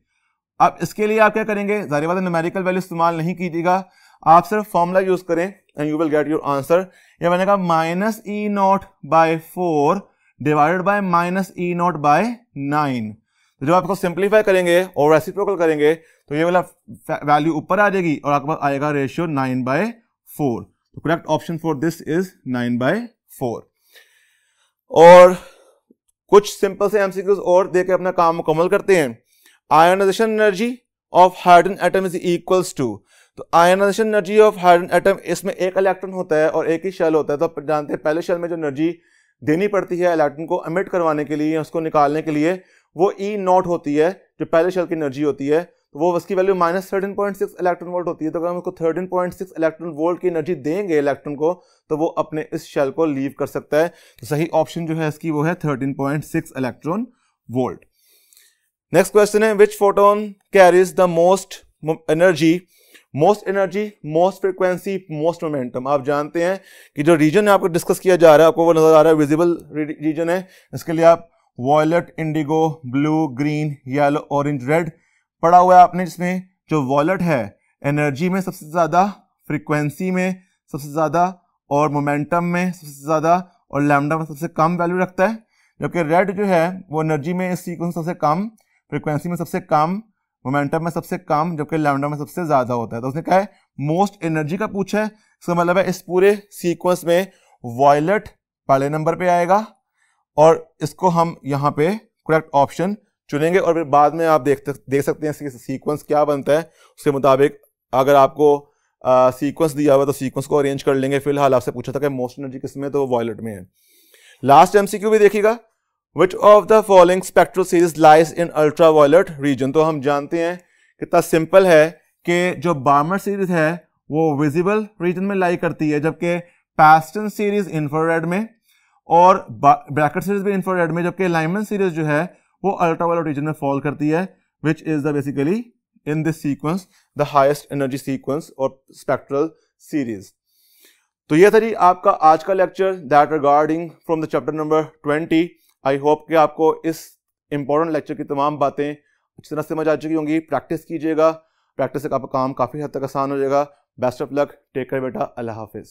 Speaker 1: अब इसके लिए आप क्या करेंगे, जाहिर बात है न्यूमेरिकल वैल्यू इस्तेमाल नहीं कीजिएगा, आप सिर्फ फॉर्मूला यूज करें and you will get your answer. ये बनेगा -E0/4 डिवाइडेड बाय -E0/9। तो जब आप इसको सिंप्लीफाई करेंगे और रेसिप्रोकल करेंगे तो ये वाला वैल्यू ऊपर आ जाएगी और आपके पास आएगा रेशियो 9/4। तो correct option for this is 9/4। और कुछ सिंपल से एमसीक्यूज और देके अपना काम मुकम्मल करते हैं। Ionisation energy of hydrogen atom is equals to, तो ionisation energy of hydrogen atom, इसमें एक इलेक्ट्रॉन होता है और एक ही शेल होता है। तो आप जानते हैं पहले शेल में जो एनर्जी देनी पड़ती है इलेक्ट्रॉन को एमिट करवाने के लिए, उसको निकालने के लिए, वो E0 होती है जो पहले शेल की एनर्जी होती है। तो वो उसकी वैल्यू -13.6 इलेक्ट्रॉन वोल्ट होती है। तो अगर हम उसको 13.6 इलेक्ट्रॉन वोल्ट की एनर्जी देंगे इलेक्ट्रॉन को तो वो अपने इस शेल को लीव कर सकता है। तो सही ऑप्शन जो है इसकी वो है 13.6 इलेक्ट्रॉन वोल्ट। नेक्स्ट क्वेश्चन है, which photon carries the most energy, most frequency, most momentum. आप जानते हैं कि जो रीजन आपको डिस्कस किया जा रहा है आपको वो नजर आ रहा है विजिबल रीजन है। इसके लिए आप violet, indigo, blue, green, yellow, orange, red पढ़ा हुआ है आपने, जिसमें जो वॉयलेट है एनर्जी में सबसे ज्यादा, फ्रीक्वेंसी में सबसे ज्यादा और मोमेंटम में सबसे ज्यादा और लैम्डा में सबसे कम वैल्यू रखता है, जबकि रेड जो है वो एनर्जी में इस सीक्वेंस सबसे कम, फ्रीक्वेंसी में सबसे कम, मोमेंटम में सबसे कम, जबकि लैम्डा में सबसे ज्यादा होता है। तो उसने कहा है मोस्ट एनर्जी का पूछा है, इसका मतलब है इस पूरे सीक्वेंस में वॉयलेट पहले नंबर पे आएगा और इसको हम यहाँ पे करेक्ट ऑप्शन चुनेंगे और फिर बाद में आप देख सकते हैं सीक्वेंस क्या बनता है उसके मुताबिक। अगर आपको सीक्वेंस दिया हुआ तो सीक्वेंस को अरेंज कर लेंगे। फिलहाल आपसे पूछा था कि मोस्ट एनर्जी किसमें, तो वॉयलेट में है। लास्ट एमसीक्यू भी देखिएगा, which of the following spectral series lies in ultraviolet region. तो हम जानते हैं कितना सिंपल है कि जो बार्मर सीरीज है वो विजिबल रीजन में लाई करती है, जबकि पैस्टन सीरीज इंफ्रारेड में और ब्रैकेट सीरीज भी इंफ्रारेड में, जबकि लाइमन सीरीज जो है वो अल्ट्रावायलेट रीजन में फॉल करती है, which is the basically in this sequence the highest energy sequence और स्पेक्ट्रल सीरीज। तो ये था जी आपका आज का lecture that regarding from the chapter number 20। I hope कि आपको इस इंपॉर्टेंट लेक्चर की तमाम बातें अच्छी तरह समझ आ चुकी होंगी। प्रैक्टिस कीजिएगा, प्रैक्टिस से आपका काम काफी हद तक आसान हो जाएगा। Best of luck, take care बेटा, अल्लाह हाफिज।